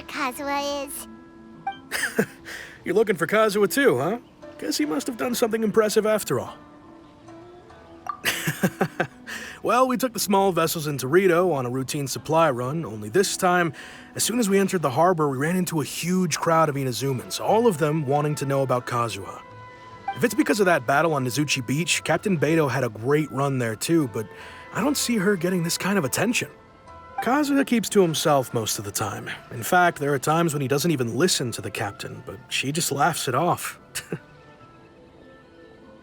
where Kazuha is. You're looking for Kazuha too, huh? Guess he must have done something impressive after all. Well, we took the small vessels into Rito on a routine supply run, only this time, as soon as we entered the harbor, we ran into a huge crowd of Inazumans, all of them wanting to know about Kazuha. If it's because of that battle on Nizuchi Beach, Captain Beto had a great run there too, but I don't see her getting this kind of attention. Kazuha keeps to himself most of the time. In fact, there are times when he doesn't even listen to the captain, but she just laughs it off.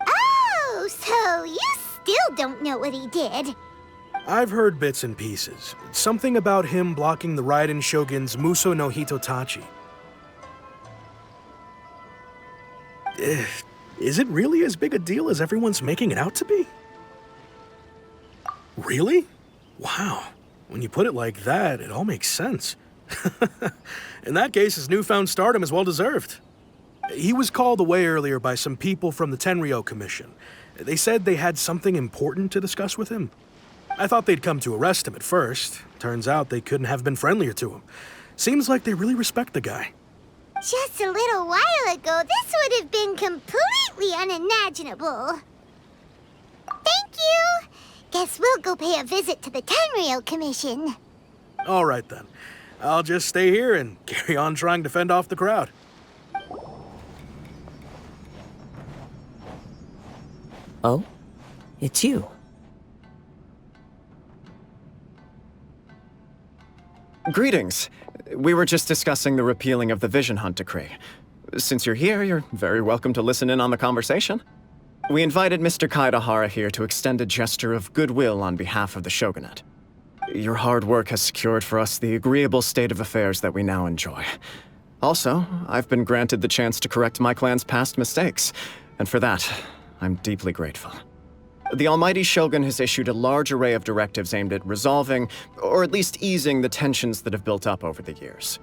Oh, so you still don't know what he did. I've heard bits and pieces. Something about him blocking the Raiden Shogun's Muso no Hitotachi. Is it really as big a deal as everyone's making it out to be? Really? Wow. When you put it like that, it all makes sense. In that case, his newfound stardom is well-deserved. He was called away earlier by some people from the Tenryou Commission. They said they had something important to discuss with him. I thought they'd come to arrest him at first. Turns out they couldn't have been friendlier to him. Seems like they really respect the guy. Just a little while ago, this would have been completely unimaginable. Thank you! Guess we'll go pay a visit to the Tenryou Commission. All right then. I'll just stay here and carry on trying to fend off the crowd. Oh? It's you. Greetings. We were just discussing the repealing of the Vision Hunt Decree. Since you're here, you're very welcome to listen in on the conversation. We invited Mr. Kaedehara here to extend a gesture of goodwill on behalf of the Shogunate. Your hard work has secured for us the agreeable state of affairs that we now enjoy. Also, I've been granted the chance to correct my clan's past mistakes, and for that, I'm deeply grateful. The Almighty Shogun has issued a large array of directives aimed at resolving, or at least easing, the tensions that have built up over the years.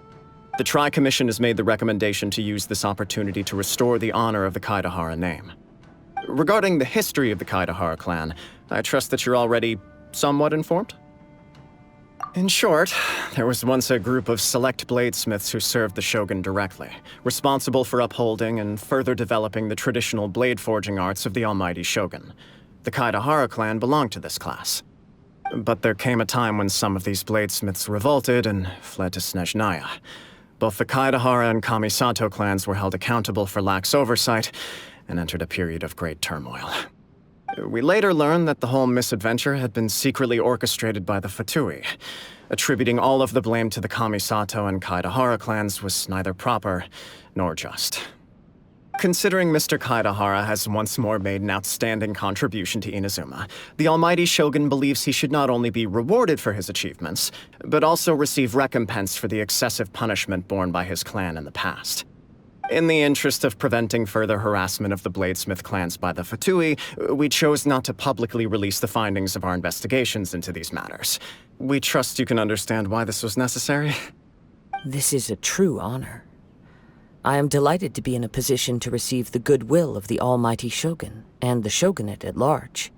The Tri-Commission has made the recommendation to use this opportunity to restore the honor of the Kaedehara name. Regarding the history of the Kaedehara clan, I trust that you're already somewhat informed? In short, there was once a group of select bladesmiths who served the Shogun directly, responsible for upholding and further developing the traditional blade forging arts of the Almighty Shogun. The Kaedehara clan belonged to this class. But there came a time when some of these bladesmiths revolted and fled to Snezhnaya. Both the Kaedehara and Kamisato clans were held accountable for lax oversight and entered a period of great turmoil. We later learned that the whole misadventure had been secretly orchestrated by the Fatui. Attributing all of the blame to the Kamisato and Kaedehara clans was neither proper nor just. Considering Mr. Kaedehara has once more made an outstanding contribution to Inazuma, the Almighty Shogun believes he should not only be rewarded for his achievements, but also receive recompense for the excessive punishment borne by his clan in the past. In the interest of preventing further harassment of the bladesmith clans by the Fatui, we chose not to publicly release the findings of our investigations into these matters. We trust you can understand why this was necessary. This is a true honor. I am delighted to be in a position to receive the goodwill of the Almighty Shogun and the Shogunate at large.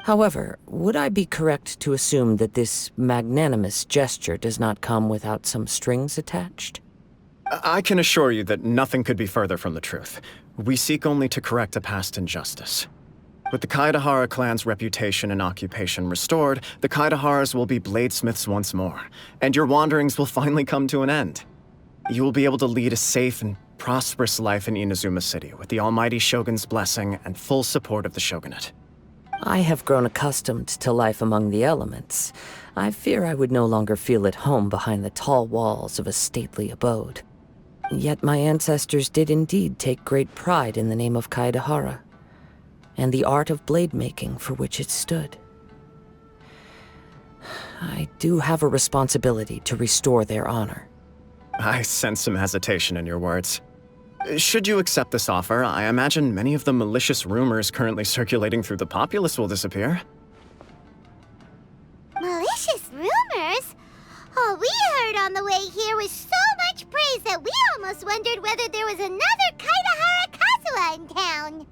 However, would I be correct to assume that this magnanimous gesture does not come without some strings attached? I can assure you that nothing could be further from the truth. We seek only to correct a past injustice. With the Kaedehara clan's reputation and occupation restored, the Kaedeharas will be bladesmiths once more, and your wanderings will finally come to an end. You will be able to lead a safe and prosperous life in Inazuma City with the Almighty Shogun's blessing and full support of the Shogunate. I have grown accustomed to life among the elements. I fear I would no longer feel at home behind the tall walls of a stately abode. Yet my ancestors did indeed take great pride in the name of Kaedehara, and the art of blade making for which it stood. I do have a responsibility to restore their honor. I sense some hesitation in your words. Should you accept this offer, I imagine many of the malicious rumors currently circulating through the populace will disappear. Malicious rumors? All we heard on the way here was so much praise that we almost wondered whether there was another Kaedehara Kazuha in town.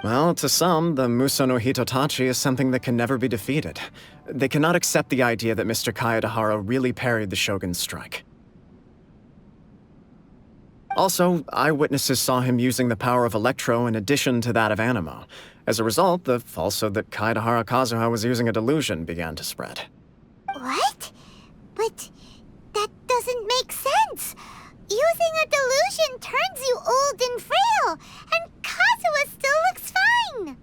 Well, to some, the Muso no Hitotachi is something that can never be defeated. They cannot accept the idea that Mr. Kaedehara really parried the Shogun's strike. Also, eyewitnesses saw him using the power of Electro in addition to that of Animo. As a result, the falsehood that Kaedehara Kazuha was using a delusion began to spread. What? But that doesn't make sense. Using a delusion turns you old and frail, and Kazuha still looks fine.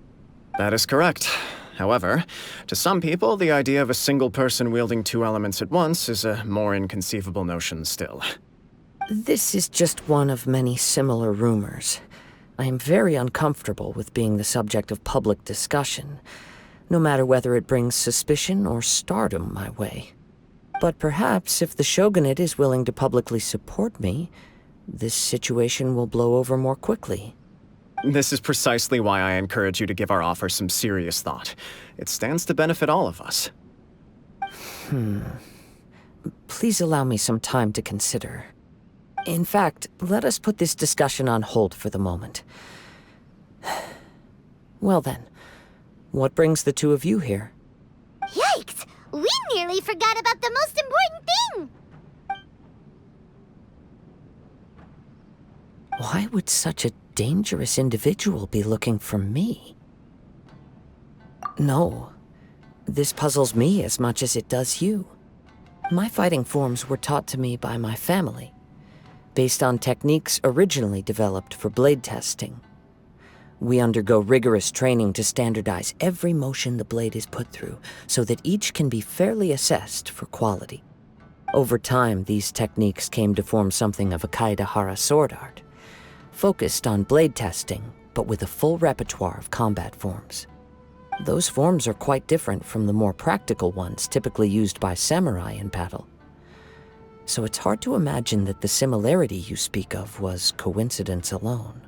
That is correct. However, to some people, the idea of a single person wielding two elements at once is a more inconceivable notion still. This is just one of many similar rumors. I am very uncomfortable with being the subject of public discussion, no matter whether it brings suspicion or stardom my way. But perhaps if the shogunate is willing to publicly support me, this situation will blow over more quickly. This is precisely why I encourage you to give our offer some serious thought. It stands to benefit all of us. Please allow me some time to consider. In fact, let us put this discussion on hold for the moment. Well then, what brings the two of you here? Yikes! We nearly forgot about the most important thing! Why would such a dangerous individual be looking for me? No, this puzzles me as much as it does you. My fighting forms were taught to me by my family, based on techniques originally developed for blade testing. We undergo rigorous training to standardize every motion the blade is put through, so that each can be fairly assessed for quality. Over time, these techniques came to form something of a Kaedehara sword art, focused on blade testing, but with a full repertoire of combat forms. Those forms are quite different from the more practical ones typically used by samurai in battle. So it's hard to imagine that the similarity you speak of was coincidence alone.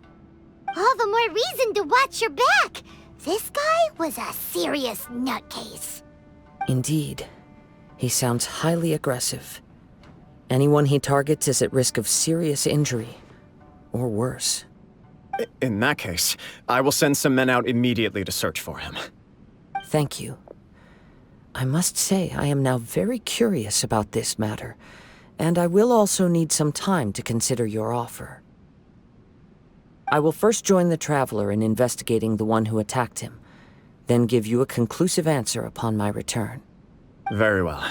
All the more reason to watch your back! This guy was a serious nutcase. Indeed. He sounds highly aggressive. Anyone he targets is at risk of serious injury, or worse. In that case, I will send some men out immediately to search for him. Thank you. I must say I am now very curious about this matter, and I will also need some time to consider your offer. I will first join the Traveler in investigating the one who attacked him, then give you a conclusive answer upon my return. Very well.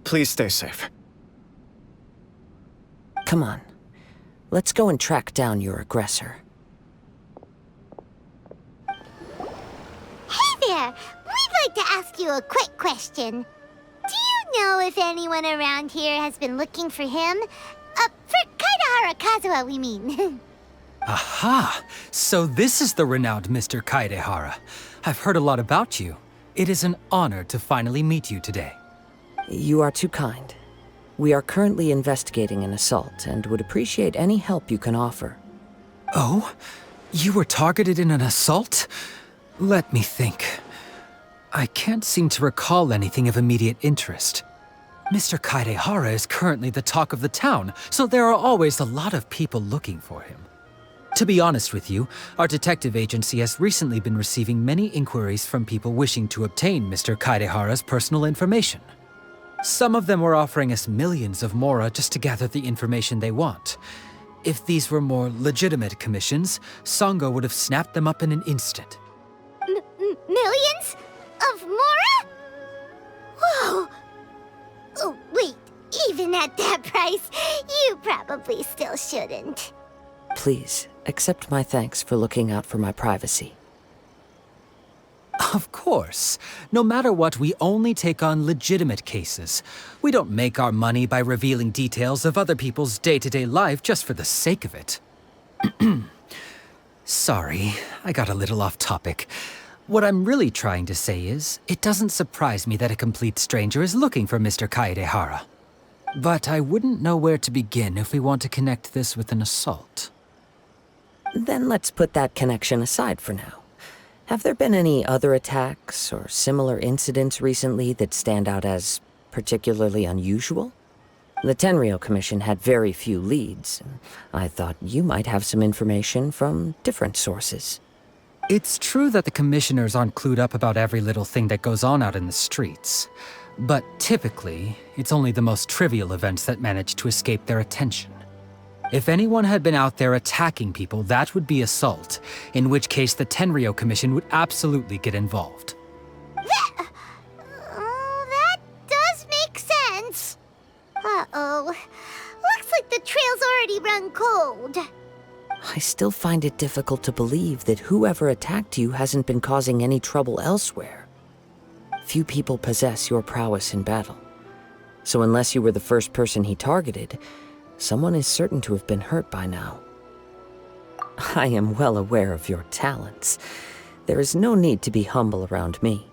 Please stay safe. Come on. Let's go and track down your aggressor. Hey there! We'd like to ask you a quick question. Do you know if anyone around here has been looking for him? For Kaedehara Kazuha, we mean. Aha! So this is the renowned Mr. Kaedehara. I've heard a lot about you. It is an honor to finally meet you today. You are too kind. We are currently investigating an assault and would appreciate any help you can offer. Oh? You were targeted in an assault? Let me think. I can't seem to recall anything of immediate interest. Mr. Kaedehara is currently the talk of the town, so there are always a lot of people looking for him. To be honest with you, our detective agency has recently been receiving many inquiries from people wishing to obtain Mr. Kaedehara's personal information. Some of them were offering us millions of mora just to gather the information they want. If these were more legitimate commissions, Sango would have snapped them up in an instant. Millions? Of mora? Whoa! Oh, wait, even at that price, you probably still shouldn't. Please, accept my thanks for looking out for my privacy. Of course. No matter what, we only take on legitimate cases. We don't make our money by revealing details of other people's day-to-day life just for the sake of it. Sorry, I got a little off topic. What I'm really trying to say is, it doesn't surprise me that a complete stranger is looking for Mr. Kaedehara. But I wouldn't know where to begin if we want to connect this with an assault. Then let's put that connection aside for now. Have there been any other attacks or similar incidents recently that stand out as particularly unusual? The Tenryou Commission had very few leads. I thought you might have some information from different sources. It's true that the commissioners aren't clued up about every little thing that goes on out in the streets. But typically, it's only the most trivial events that manage to escape their attention. If anyone had been out there attacking people, that would be assault, in which case the Tenryou Commission would absolutely get involved. That does make sense. Uh-oh. Looks like the trail's already run cold. I still find it difficult to believe that whoever attacked you hasn't been causing any trouble elsewhere. Few people possess your prowess in battle. So unless you were the first person he targeted, someone is certain to have been hurt by now. I am well aware of your talents. There is no need to be humble around me.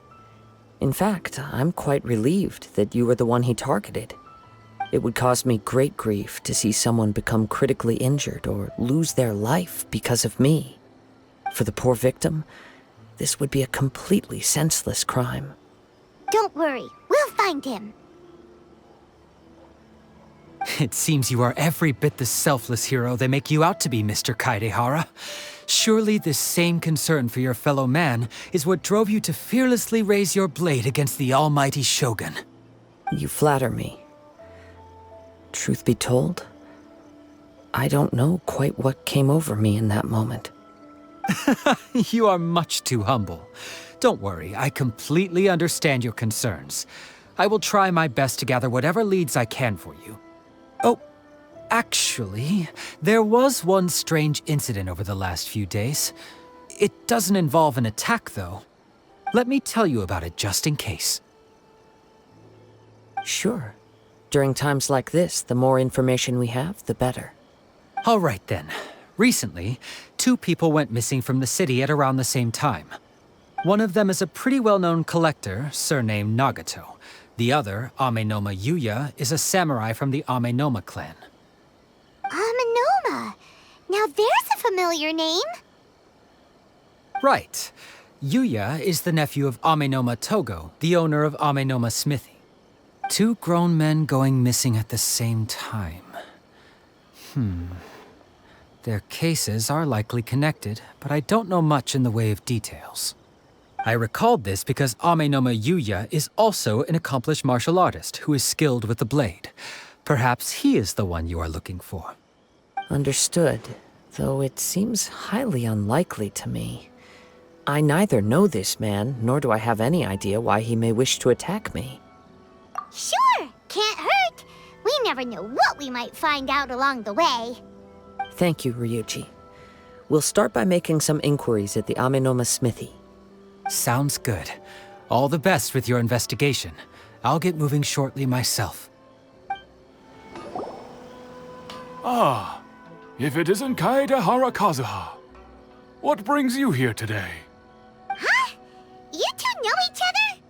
In fact, I'm quite relieved that you were the one he targeted. It would cause me great grief to see someone become critically injured or lose their life because of me. For the poor victim, this would be a completely senseless crime. Don't worry, we'll find him. It seems you are every bit the selfless hero they make you out to be, Mr. Kaedehara. Surely this same concern for your fellow man is what drove you to fearlessly raise your blade against the almighty Shogun. You flatter me. Truth be told, I don't know quite what came over me in that moment. You are much too humble. Don't worry, I completely understand your concerns. I will try my best to gather whatever leads I can for you. Oh, actually, there was one strange incident over the last few days. It doesn't involve an attack, though. Let me tell you about it just in case. Sure. During times like this, the more information we have, the better. All right, then. Recently, 2 people went missing from the city at around the same time. One of them is a pretty well-known collector, surnamed Nagato. The other, Amenoma Yuya, is a samurai from the Amenoma clan. Amenoma! Now there's a familiar name. Right. Yuya is the nephew of Amenoma Togo, the owner of Amenoma Smithy. 2 grown men going missing at the same time. Their cases are likely connected, but I don't know much in the way of details. I recalled this because Amenoma Yuya is also an accomplished martial artist who is skilled with the blade. Perhaps he is the one you are looking for. Understood, though it seems highly unlikely to me. I neither know this man, nor do I have any idea why he may wish to attack me. Sure, can't hurt. We never know what we might find out along the way. Thank you, Ryuji. We'll start by making some inquiries at the Amenoma Smithy. Sounds good. All the best with your investigation. I'll get moving shortly myself. Ah, if it isn't Kaedehara Kazuha. What brings you here today? Huh? You 2 know each other?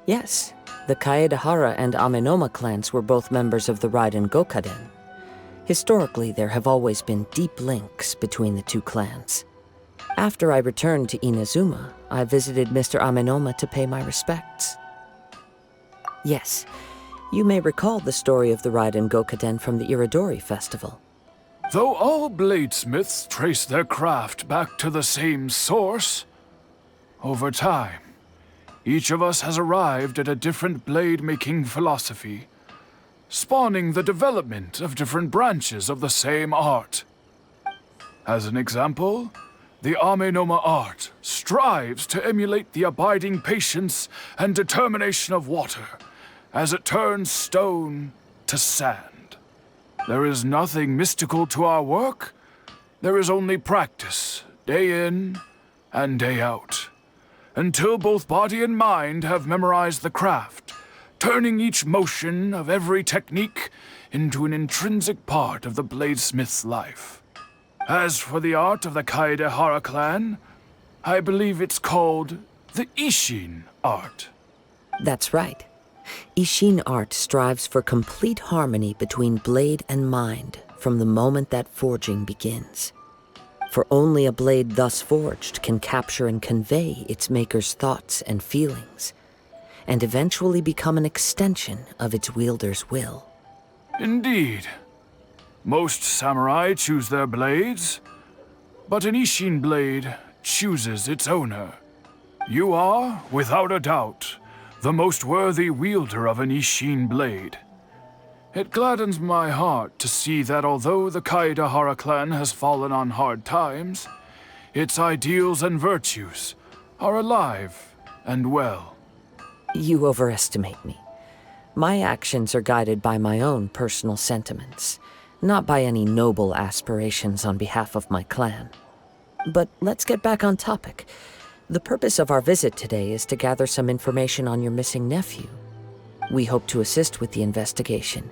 Yes, the Kaedehara and Amenoma clans were both members of the Raiden Gokaden. Historically, there have always been deep links between the 2 clans. After I returned to Inazuma, I visited Mr. Amenoma to pay my respects. Yes, you may recall the story of the Raiden Gokaden from the Iridori Festival. Though all bladesmiths trace their craft back to the same source, over time, each of us has arrived at a different blade-making philosophy, spawning the development of different branches of the same art. As an example, the Amenoma art strives to emulate the abiding patience and determination of water as it turns stone to sand. There is nothing mystical to our work. There is only practice, day in and day out, until both body and mind have memorized the craft, turning each motion of every technique into an intrinsic part of the bladesmith's life. As for the art of the Kaedehara clan, I believe it's called the Ishin art. That's right. Ishin art strives for complete harmony between blade and mind from the moment that forging begins. For only a blade thus forged can capture and convey its maker's thoughts and feelings, and eventually become an extension of its wielder's will. Indeed. Most samurai choose their blades, but an Ishin blade chooses its owner. You are, without a doubt, the most worthy wielder of an Ishin blade. It gladdens my heart to see that although the Kaedehara clan has fallen on hard times, its ideals and virtues are alive and well. You overestimate me. My actions are guided by my own personal sentiments, not by any noble aspirations on behalf of my clan. But let's get back on topic. The purpose of our visit today is to gather some information on your missing nephew. We hope to assist with the investigation.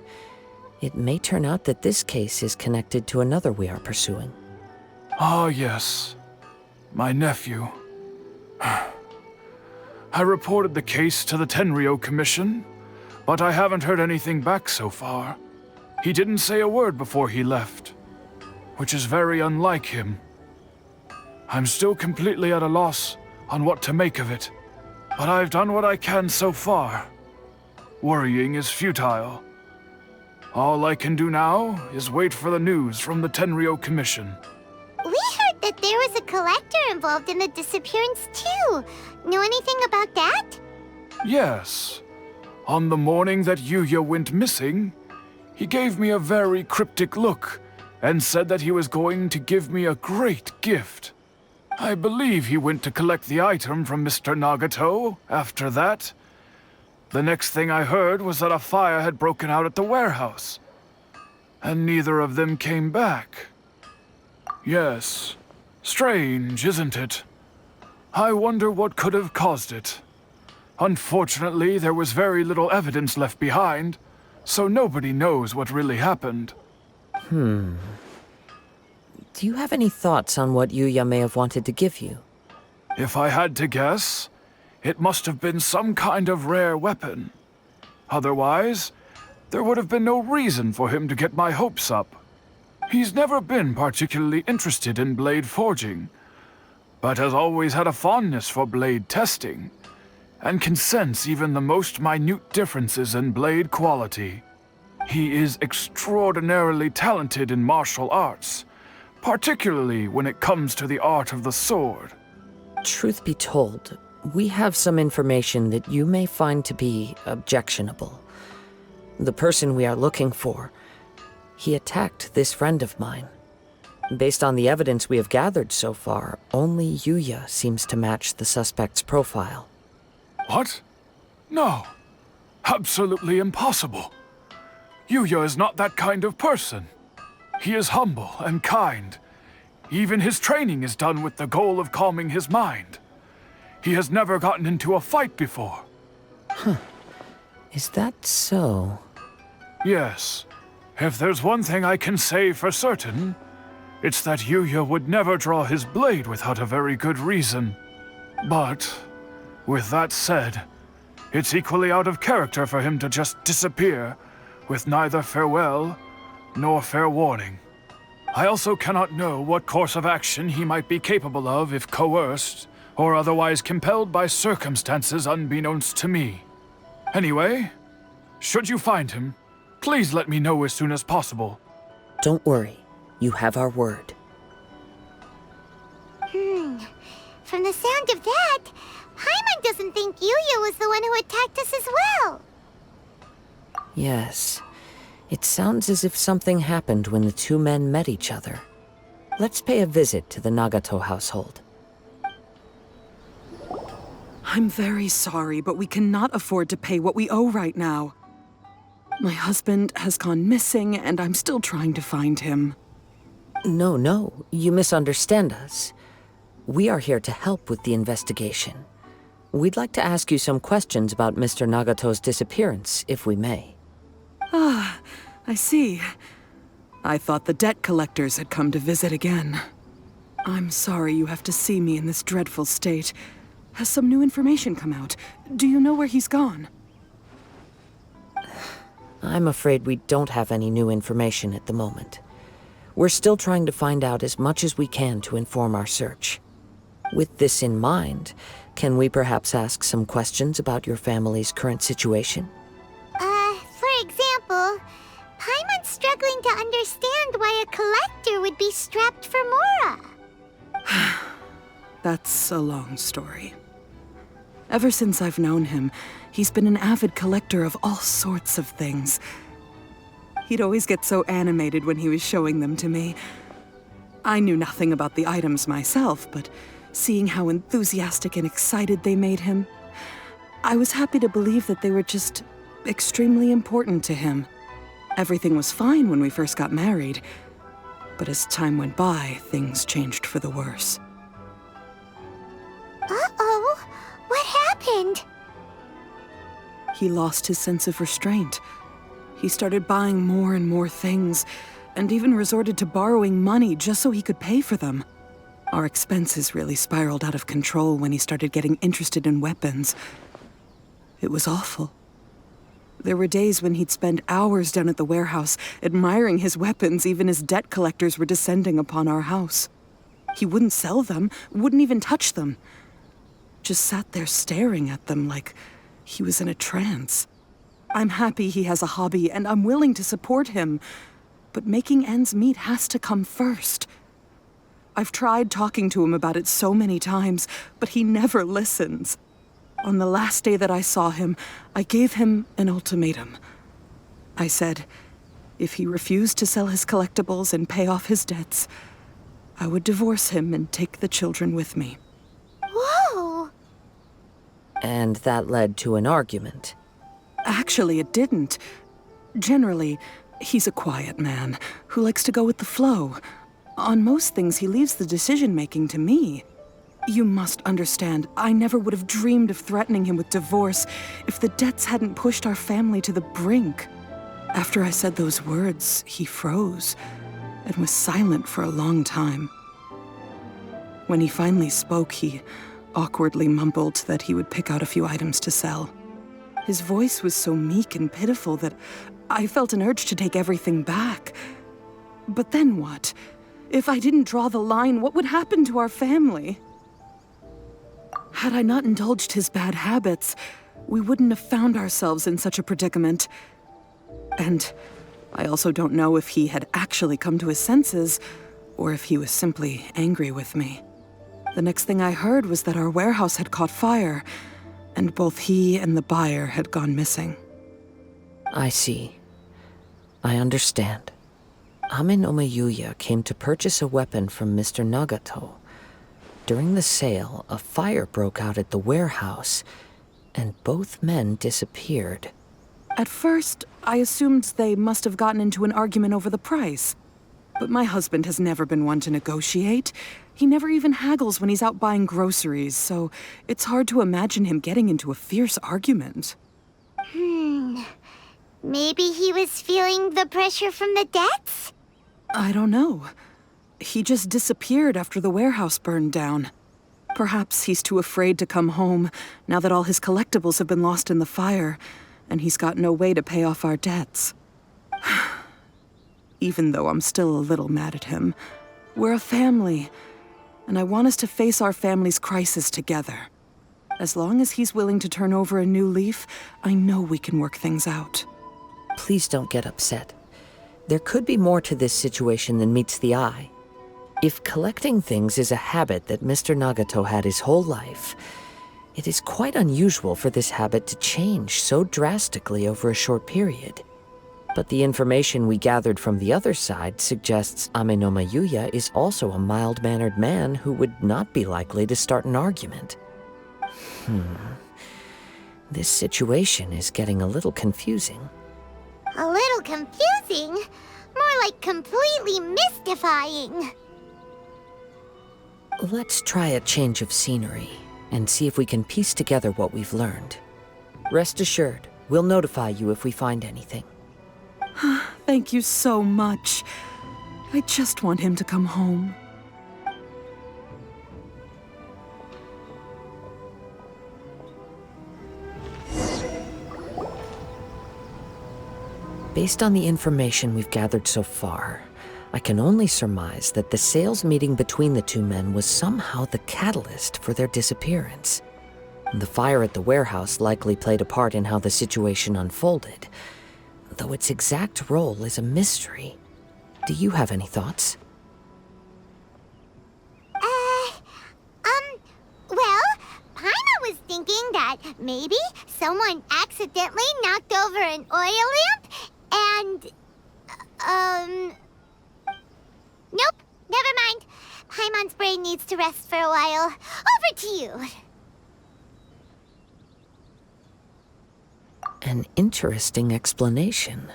It may turn out that this case is connected to another we are pursuing. Ah, yes. My nephew. I reported the case to the Tenryou Commission, but I haven't heard anything back so far. He didn't say a word before he left, which is very unlike him. I'm still completely at a loss on what to make of it, but I've done what I can so far. Worrying is futile. All I can do now is wait for the news from the Tenryou Commission. We heard that there was a collector involved in the disappearance too. Know anything about that? Yes. On the morning that Yuya went missing, he gave me a very cryptic look and said that he was going to give me a great gift. I believe he went to collect the item from Mr. Nagato after that. The next thing I heard was that a fire had broken out at the warehouse, and neither of them came back. Yes, strange, isn't it? I wonder what could have caused it. Unfortunately, there was very little evidence left behind, so nobody knows what really happened. Do you have any thoughts on what Yuya may have wanted to give you? If I had to guess, it must have been some kind of rare weapon. Otherwise, there would have been no reason for him to get my hopes up. He's never been particularly interested in blade forging, but has always had a fondness for blade testing, and can sense even the most minute differences in blade quality. He is extraordinarily talented in martial arts, particularly when it comes to the art of the sword. Truth be told, we have some information that you may find to be objectionable. The person we are looking for, he attacked this friend of mine. Based on the evidence we have gathered so far, only Yuya seems to match the suspect's profile. What? No. Absolutely impossible. Yuya is not that kind of person. He is humble and kind. Even his training is done with the goal of calming his mind. He has never gotten into a fight before. Is that so? Yes. If there's one thing I can say for certain, it's that Yuya would never draw his blade without a very good reason. But, with that said, it's equally out of character for him to just disappear, with neither farewell nor fair warning. I also cannot know what course of action he might be capable of if coerced, or otherwise compelled by circumstances unbeknownst to me. Anyway, should you find him, please let me know as soon as possible. Don't worry. You have our word. From the sound of that, Paimon doesn't think Yuya was the one who attacked us as well. Yes. It sounds as if something happened when the two men met each other. Let's pay a visit to the Nagato household. I'm very sorry, but we cannot afford to pay what we owe right now. My husband has gone missing, and I'm still trying to find him. No, you misunderstand us. We are here to help with the investigation. We'd like to ask you some questions about Mr. Nagato's disappearance, if we may. Ah, I see. I thought the debt collectors had come to visit again. I'm sorry you have to see me in this dreadful state. Has some new information come out? Do you know where he's gone? I'm afraid we don't have any new information at the moment. We're still trying to find out as much as we can to inform our search. With this in mind, can we perhaps ask some questions about your family's current situation? For example, Paimon's struggling to understand why a collector would be strapped for Mora. That's a long story. Ever since I've known him, he's been an avid collector of all sorts of things. He'd always get so animated when he was showing them to me. I knew nothing about the items myself, but seeing how enthusiastic and excited they made him, I was happy to believe that they were just extremely important to him. Everything was fine when we first got married, but as time went by, things changed for the worse. Uh-oh. What happened? He lost his sense of restraint. He started buying more and more things, and even resorted to borrowing money just so he could pay for them. Our expenses really spiraled out of control when he started getting interested in weapons. It was awful. There were days when he'd spend hours down at the warehouse, admiring his weapons even as debt collectors were descending upon our house. He wouldn't sell them, wouldn't even touch them. Just sat there staring at them like he was in a trance. I'm happy he has a hobby, and I'm willing to support him. But making ends meet has to come first. I've tried talking to him about it so many times, but he never listens. On the last day that I saw him, I gave him an ultimatum. I said, if he refused to sell his collectibles and pay off his debts, I would divorce him and take the children with me. Whoa! And that led to an argument. Actually, it didn't. Generally, he's a quiet man who likes to go with the flow. On most things, he leaves the decision-making to me. You must understand, I never would have dreamed of threatening him with divorce if the debts hadn't pushed our family to the brink. After I said those words, he froze and was silent for a long time. When he finally spoke, he awkwardly mumbled that he would pick out a few items to sell. His voice was so meek and pitiful that I felt an urge to take everything back. But then what? If I didn't draw the line, what would happen to our family? Had I not indulged his bad habits, we wouldn't have found ourselves in such a predicament. And I also don't know if he had actually come to his senses, or if he was simply angry with me. The next thing I heard was that our warehouse had caught fire, and both he and the buyer had gone missing. I see. I understand. Ame no Mayuya came to purchase a weapon from Mr. Nagato. During the sale, a fire broke out at the warehouse, and both men disappeared. At first, I assumed they must have gotten into an argument over the price. But my husband has never been one to negotiate. He never even haggles when he's out buying groceries, so it's hard to imagine him getting into a fierce argument. Maybe he was feeling the pressure from the debts? I don't know. He just disappeared after the warehouse burned down. Perhaps he's too afraid to come home now that all his collectibles have been lost in the fire, and he's got no way to pay off our debts. Even though I'm still a little mad at him, we're a family, and I want us to face our family's crisis together. As long as he's willing to turn over a new leaf, I know we can work things out. Please don't get upset. There could be more to this situation than meets the eye. If collecting things is a habit that Mr. Nagato had his whole life, it is quite unusual for this habit to change so drastically over a short period. But the information we gathered from the other side suggests Ame no Mayuya is also a mild-mannered man who would not be likely to start an argument. This situation is getting a little confusing. A little confusing? More like completely mystifying. Let's try a change of scenery and see if we can piece together what we've learned. Rest assured, we'll notify you if we find anything. Thank you so much. I just want him to come home. Based on the information we've gathered so far, I can only surmise that the sales meeting between the two men was somehow the catalyst for their disappearance. The fire at the warehouse likely played a part in how the situation unfolded, though its exact role is a mystery. Do you have any thoughts? Well, Paima was thinking that maybe someone accidentally knocked over an oil lamp and Nope, never mind. Paimon's brain needs to rest for a while. Over to you. An interesting explanation.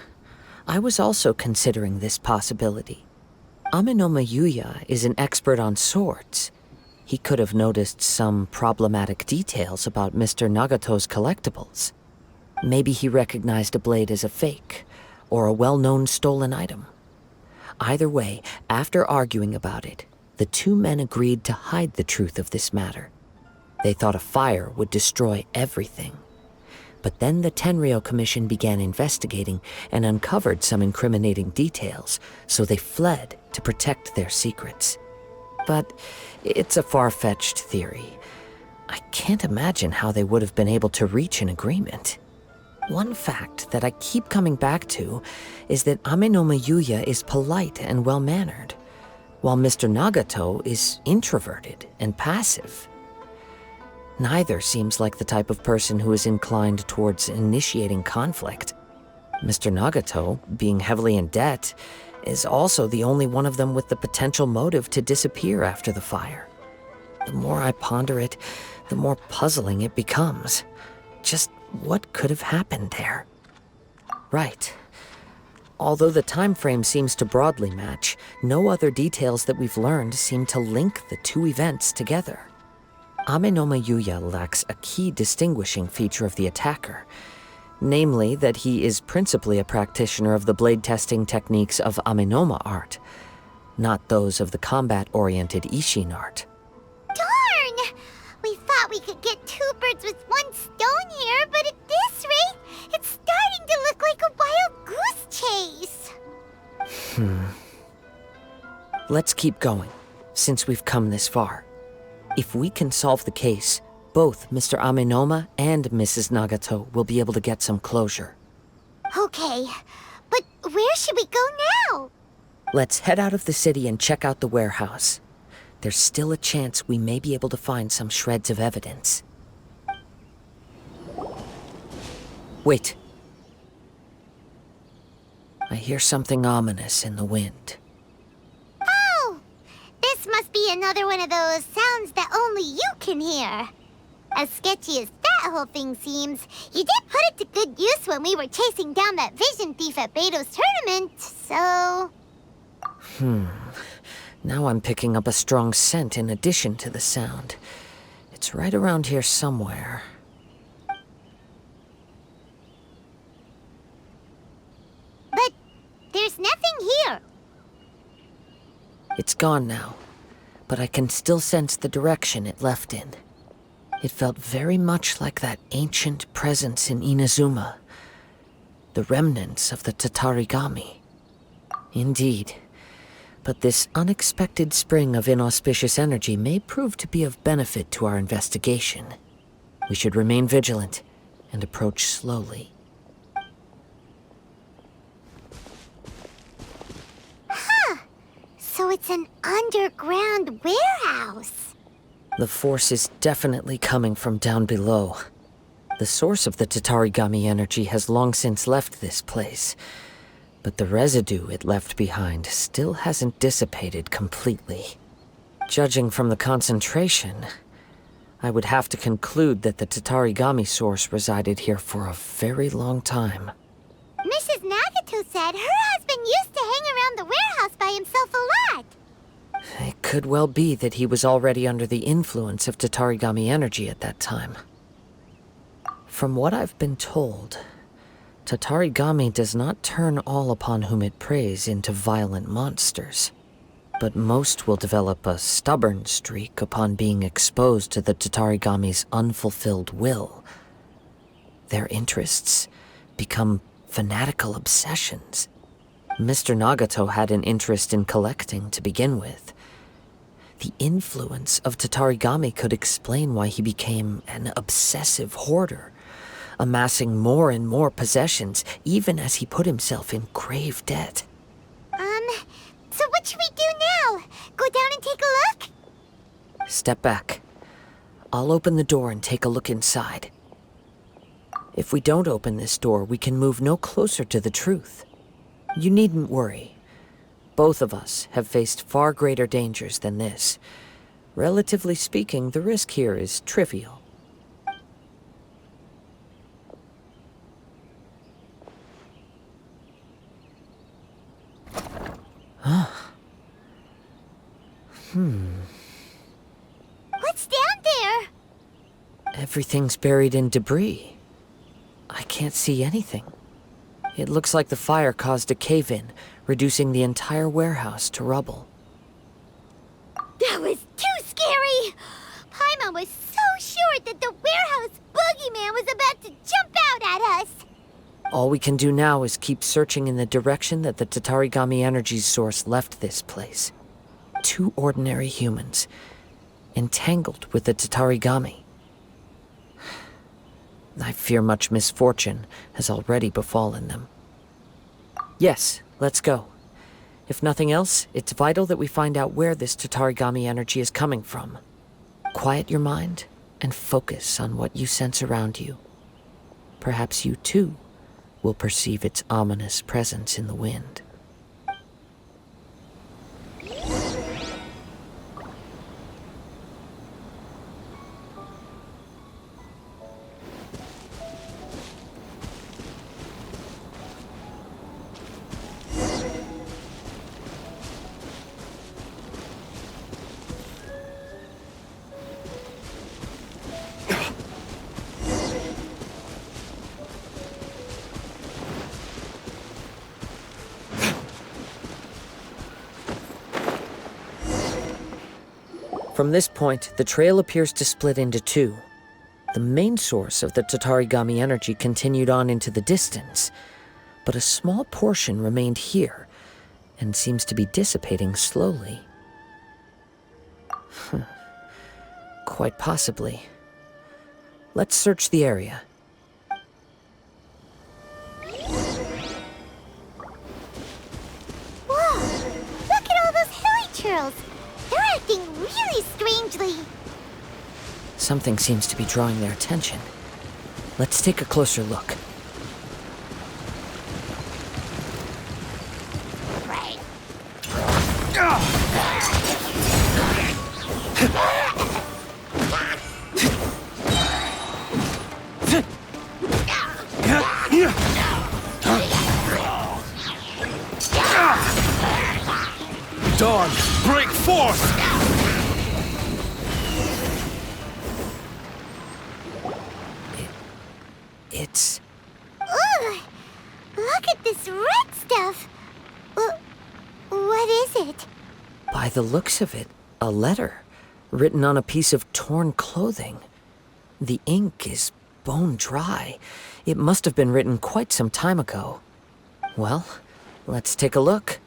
I was also considering this possibility. Amenoma Yuya is an expert on swords. He could have noticed some problematic details about Mr. Nagato's collectibles. Maybe he recognized a blade as a fake, or a well-known stolen item. Either way, after arguing about it, the two men agreed to hide the truth of this matter. They thought a fire would destroy everything. But then the Tenryou Commission began investigating and uncovered some incriminating details, so they fled to protect their secrets. But it's a far-fetched theory. I can't imagine how they would have been able to reach an agreement. One fact that I keep coming back to is that Amenoma Yuya is polite and well-mannered, while Mr. Nagato is introverted and passive. Neither seems like the type of person who is inclined towards initiating conflict. Mr. Nagato, being heavily in debt, is also the only one of them with the potential motive to disappear after the fire. The more I ponder it, the more puzzling it becomes. Just what could have happened there? Right. Although the time frame seems to broadly match, no other details that we've learned seem to link the two events together. Amenoma Yuya lacks a key distinguishing feature of the attacker, namely that he is principally a practitioner of the blade testing techniques of Amenoma art, not those of the combat-oriented Ishin art. Darn! We thought we could get two birds with one stone here, but at this rate, it's starting to look like a wild goose chase. Let's keep going, since we've come this far. If we can solve the case, both Mr. Amenoma and Mrs. Nagato will be able to get some closure. Okay, but where should we go now? Let's head out of the city and check out the warehouse. There's still a chance we may be able to find some shreds of evidence. Wait. I hear something ominous in the wind. Oh! This must be another one of those sounds that only you can hear. As sketchy as that whole thing seems, you did put it to good use when we were chasing down that vision thief at Beto's tournament, so... Now I'm picking up a strong scent in addition to the sound. It's right around here somewhere. But there's nothing here. It's gone now, but I can still sense the direction it left in. It felt very much like that ancient presence in Inazuma, the remnants of the Tatarigami. Indeed, but this unexpected spring of inauspicious energy may prove to be of benefit to our investigation. We should remain vigilant and approach slowly. So it's an underground warehouse. The force is definitely coming from down below. The source of the Tatarigami energy has long since left this place, but the residue it left behind still hasn't dissipated completely. Judging from the concentration, I would have to conclude that the Tatarigami source resided here for a very long time. Mrs. Nagato said her husband used to hang around the warehouse by himself a lot. It could well be that he was already under the influence of Tatarigami energy at that time. From what I've been told, Tatarigami does not turn all upon whom it preys into violent monsters, but most will develop a stubborn streak upon being exposed to the Tatarigami's unfulfilled will. Their interests become fanatical obsessions. Mr. Nagato had an interest in collecting to begin with. The influence of Tatarigami could explain why he became an obsessive hoarder, amassing more and more possessions, even as he put himself in grave debt. So what should we do now? Go down and take a look? Step back. I'll open the door and take a look inside. If we don't open this door, we can move no closer to the truth. You needn't worry. Both of us have faced far greater dangers than this. Relatively speaking, the risk here is trivial. What's down there? Everything's buried in debris. I can't see anything. It looks like the fire caused a cave-in, reducing the entire warehouse to rubble. That was too scary! Paimon was so sure that the warehouse boogeyman was about to jump out at us! All we can do now is keep searching in the direction that the Tatarigami energy's source left this place. 2 ordinary humans, entangled with the Tatarigami. I fear much misfortune has already befallen them. Yes, let's go. If nothing else, it's vital that we find out where this Tatarigami energy is coming from. Quiet your mind and focus on what you sense around you. Perhaps you too will perceive its ominous presence in the wind. From this point, the trail appears to split into 2. The main source of the Tatarigami energy continued on into the distance, but a small portion remained here, and seems to be dissipating slowly. Quite possibly. Let's search the area. Whoa! Look at all those hilly churls! They're acting really strangely! Something seems to be drawing their attention. Let's take a closer look. Right. Dawn, break forth! It's... Ugh! Look at this red stuff! What is it? By the looks of it, a letter, written on a piece of torn clothing. The ink is bone dry. It must have been written quite some time ago. Well, let's take a look.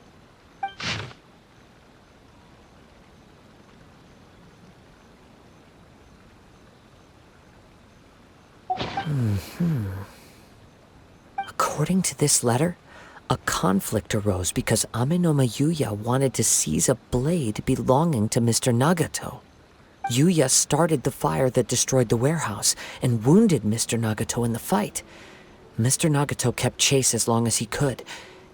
According to this letter, a conflict arose because Amenoma Yuya wanted to seize a blade belonging to Mr. Nagato. Yuya started the fire that destroyed the warehouse and wounded Mr. Nagato in the fight. Mr. Nagato kept chase as long as he could,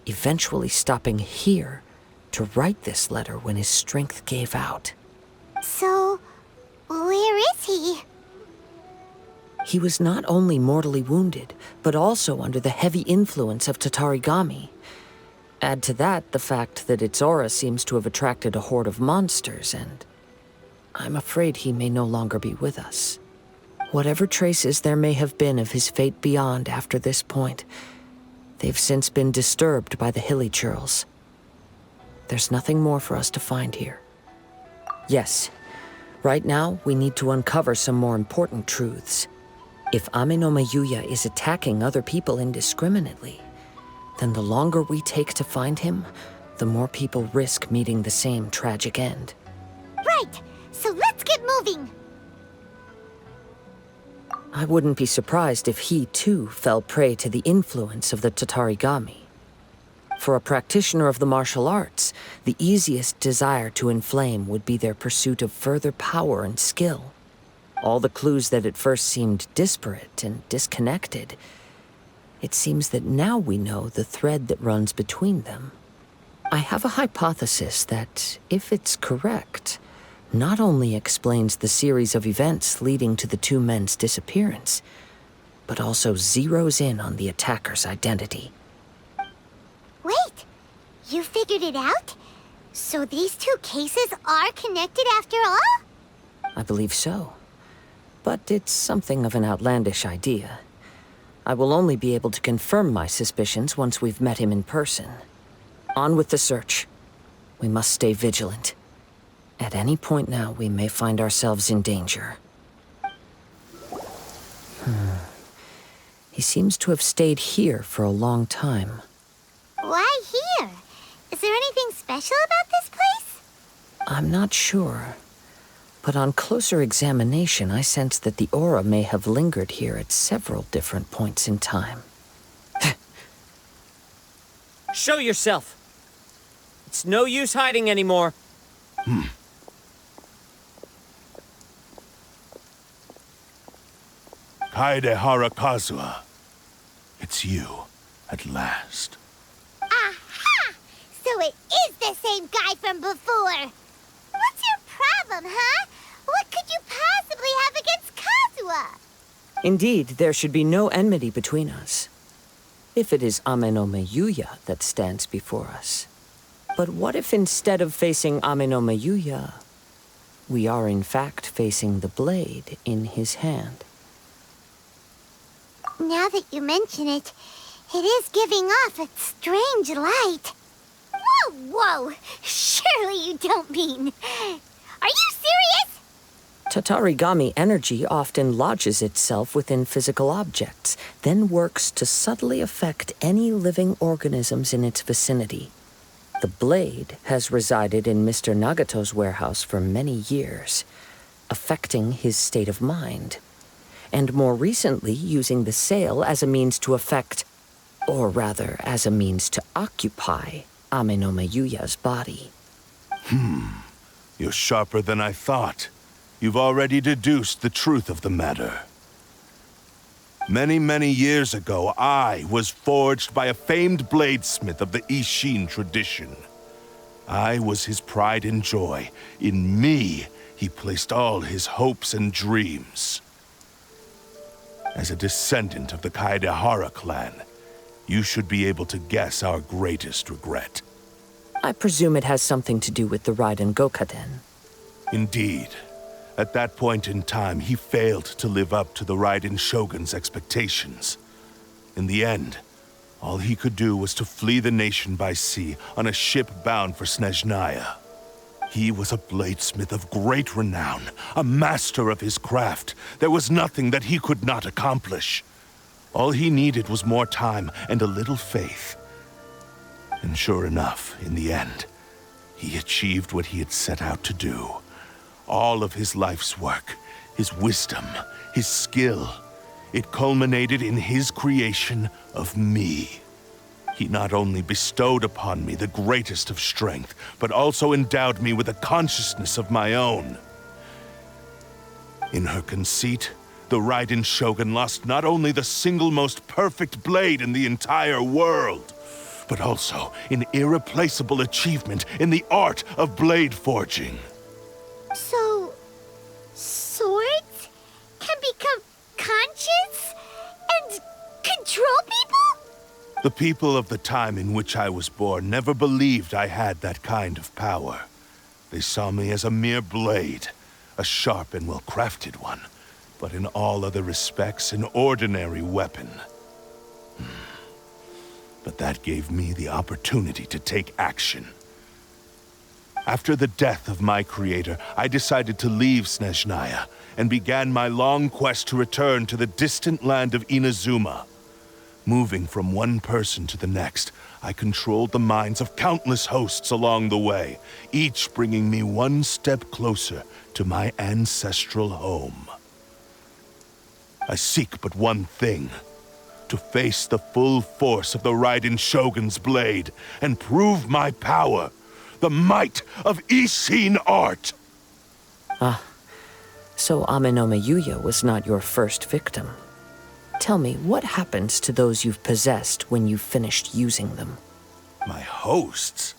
eventually stopping here to write this letter when his strength gave out. So, where is he? He was not only mortally wounded, but also under the heavy influence of Tatarigami. Add to that the fact that its aura seems to have attracted a horde of monsters, and I'm afraid he may no longer be with us. Whatever traces there may have been of his fate beyond after this point, they've since been disturbed by the hilly churls. There's nothing more for us to find here. Yes, right now we need to uncover some more important truths. If Amenoma Yuya is attacking other people indiscriminately, then the longer we take to find him, the more people risk meeting the same tragic end. Right! So let's get moving! I wouldn't be surprised if he, too, fell prey to the influence of the Tatarigami. For a practitioner of the martial arts, the easiest desire to inflame would be their pursuit of further power and skill. All the clues that at first seemed disparate and disconnected It seems that now we know the thread that runs between them. I have a hypothesis that, if it's correct, not only explains the series of events leading to the two men's disappearance, but also zeroes in on the attacker's identity. Wait, you figured it out? So these two cases are connected after all? I believe so. But it's something of an outlandish idea. I will only be able to confirm my suspicions once we've met him in person. On with the search. We must stay vigilant. At any point now, we may find ourselves in danger. He seems to have stayed here for a long time. Why here? Is there anything special about this place? I'm not sure. But on closer examination, I sense that the aura may have lingered here at several different points in time. Show yourself! It's no use hiding anymore. Kaedehara Kazuha. It's you, at last. Aha! So it is the same guy from before! What's your problem, huh? What could you possibly have against Kazuha? Indeed, there should be no enmity between us. If it is Ame no Meyuya that stands before us. But what if instead of facing Ame no Meyuya, we are in fact facing the blade in his hand? Now that you mention it, it is giving off a strange light. Whoa, whoa! Surely you don't mean... Are you serious? Tatarigami energy often lodges itself within physical objects, then works to subtly affect any living organisms in its vicinity. The blade has resided in Mr. Nagato's warehouse for many years, affecting his state of mind, and more recently using the sail as a means to affect, or rather as a means to occupy, Ame no Meyuya's body. You're sharper than I thought. You've already deduced the truth of the matter. Many, many years ago, I was forged by a famed bladesmith of the Ishin tradition. I was his pride and joy. In me, he placed all his hopes and dreams. As a descendant of the Kaedehara clan, you should be able to guess our greatest regret. I presume it has something to do with the Raiden Gokaden. Indeed. At that point in time, he failed to live up to the Raiden Shogun's expectations. In the end, all he could do was to flee the nation by sea on a ship bound for Snezhnaya. He was a bladesmith of great renown, a master of his craft. There was nothing that he could not accomplish. All he needed was more time and a little faith. And sure enough, in the end, he achieved what he had set out to do. All of his life's work, his wisdom, his skill, it culminated in his creation of me. He not only bestowed upon me the greatest of strength, but also endowed me with a consciousness of my own. In her conceit, the Raiden Shogun lost not only the single most perfect blade in the entire world, but also an irreplaceable achievement in the art of blade forging. So... swords can become conscious and control people? The people of the time in which I was born never believed I had that kind of power. They saw me as a mere blade, a sharp and well-crafted one, but in all other respects an ordinary weapon. But that gave me the opportunity to take action. After the death of my creator, I decided to leave Snezhnaya and began my long quest to return to the distant land of Inazuma. Moving from one person to the next, I controlled the minds of countless hosts along the way, each bringing me one step closer to my ancestral home. I seek but one thing: to face the full force of the Raiden Shogun's blade and prove my power, the might of Ishin art. So Ame no Meyuya was not your first victim. Tell me, what happens to those you've possessed when you've finished using them? My hosts?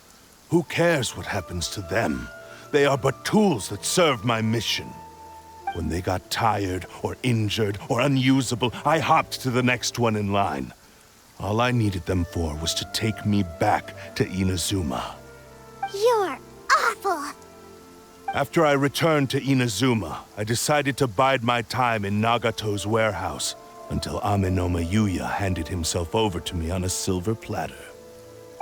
Who cares what happens to them? They are but tools that serve my mission. When they got tired, or injured, or unusable, I hopped to the next one in line. All I needed them for was to take me back to Inazuma. You're awful. After I returned to Inazuma, I decided to bide my time in Nagato's warehouse until Amenoma Yuya handed himself over to me on a silver platter.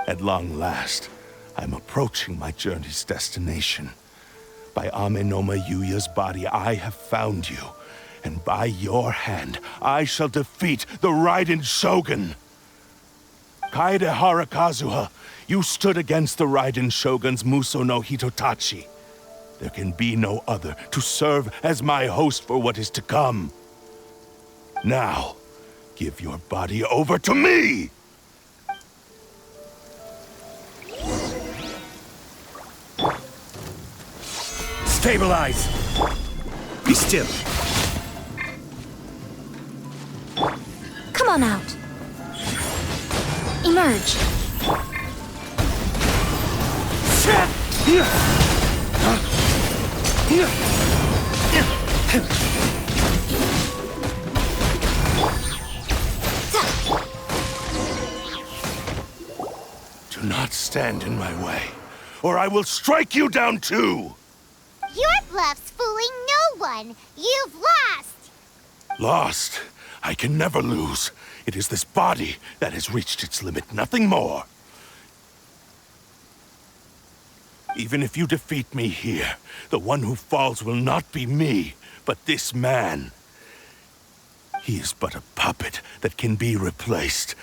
At long last, I'm approaching my journey's destination. By Amenoma Yuya's body, I have found you, and by your hand, I shall defeat the Raiden Shogun. Kaedehara Kazuha, you stood against the Raiden Shogun's Muso no Hitotachi. There can be no other to serve as my host for what is to come. Now, give your body over to me! Stabilize! Be still. Come on out. Emerge. Do not stand in my way, or I will strike you down too! Your bluff's fooling no one. You've lost. Lost? I can never lose. It is this body that has reached its limit, nothing more. Even if you defeat me here, the one who falls will not be me, but this man. He is but a puppet that can be replaced.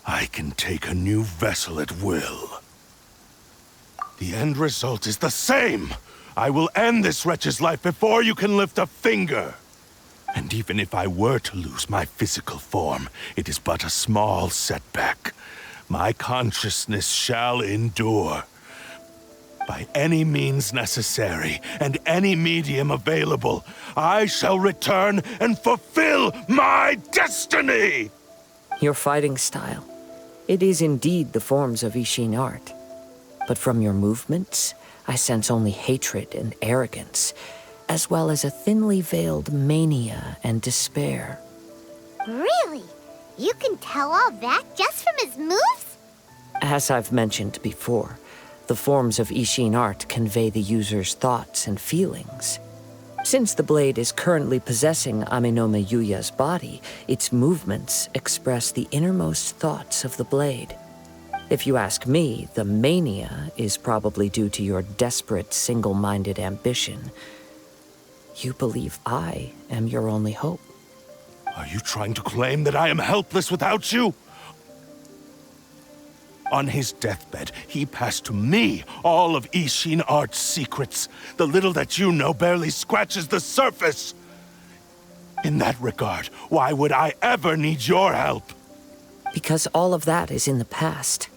I can take a new vessel at will. The end result is the same! I will end this wretch's life before you can lift a finger! And even if I were to lose my physical form, it is but a small setback. My consciousness shall endure. By any means necessary, and any medium available, I shall return and fulfill my destiny! Your fighting style. It is indeed the forms of Ishin art. But from your movements, I sense only hatred and arrogance, as well as a thinly veiled mania and despair. Really? You can tell all that just from his moves? As I've mentioned before, the forms of Ishin art convey the user's thoughts and feelings. Since the blade is currently possessing Amenoma Yuya's body, its movements express the innermost thoughts of the blade. If you ask me, the mania is probably due to your desperate, single-minded ambition. You believe I am your only hope. Are you trying to claim that I am helpless without you? On his deathbed, he passed to me all of Ishin art's secrets. The little that you know barely scratches the surface. In that regard, why would I ever need your help? Because all of that is in the past.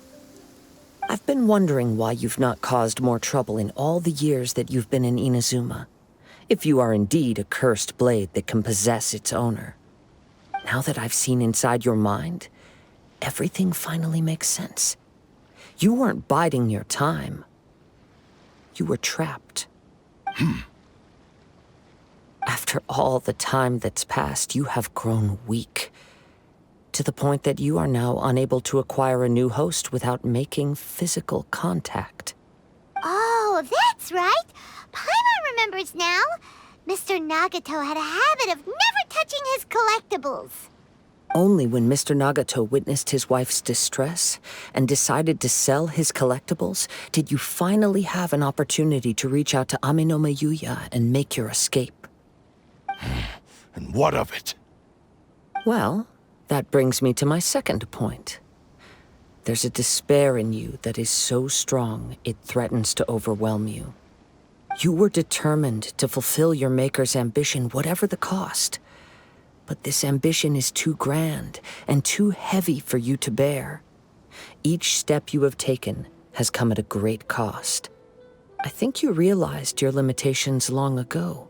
I've been wondering why you've not caused more trouble in all the years that you've been in Inazuma. If you are indeed a cursed blade that can possess its owner. Now that I've seen inside your mind, everything finally makes sense. You weren't biding your time. You were trapped. After all the time that's passed, you have grown weak. To the point that you are now unable to acquire a new host without making physical contact. Oh, that's right. Paimon remembers now. Mr. Nagato had a habit of never touching his collectibles. Only when Mr. Nagato witnessed his wife's distress and decided to sell his collectibles did you finally have an opportunity to reach out to Amenoma Yuya and make your escape. And what of it? Well, that brings me to my second point. There's a despair in you that is so strong it threatens to overwhelm you. You were determined to fulfill your maker's ambition, whatever the cost. But this ambition is too grand and too heavy for you to bear. Each step you have taken has come at a great cost. I think you realized your limitations long ago.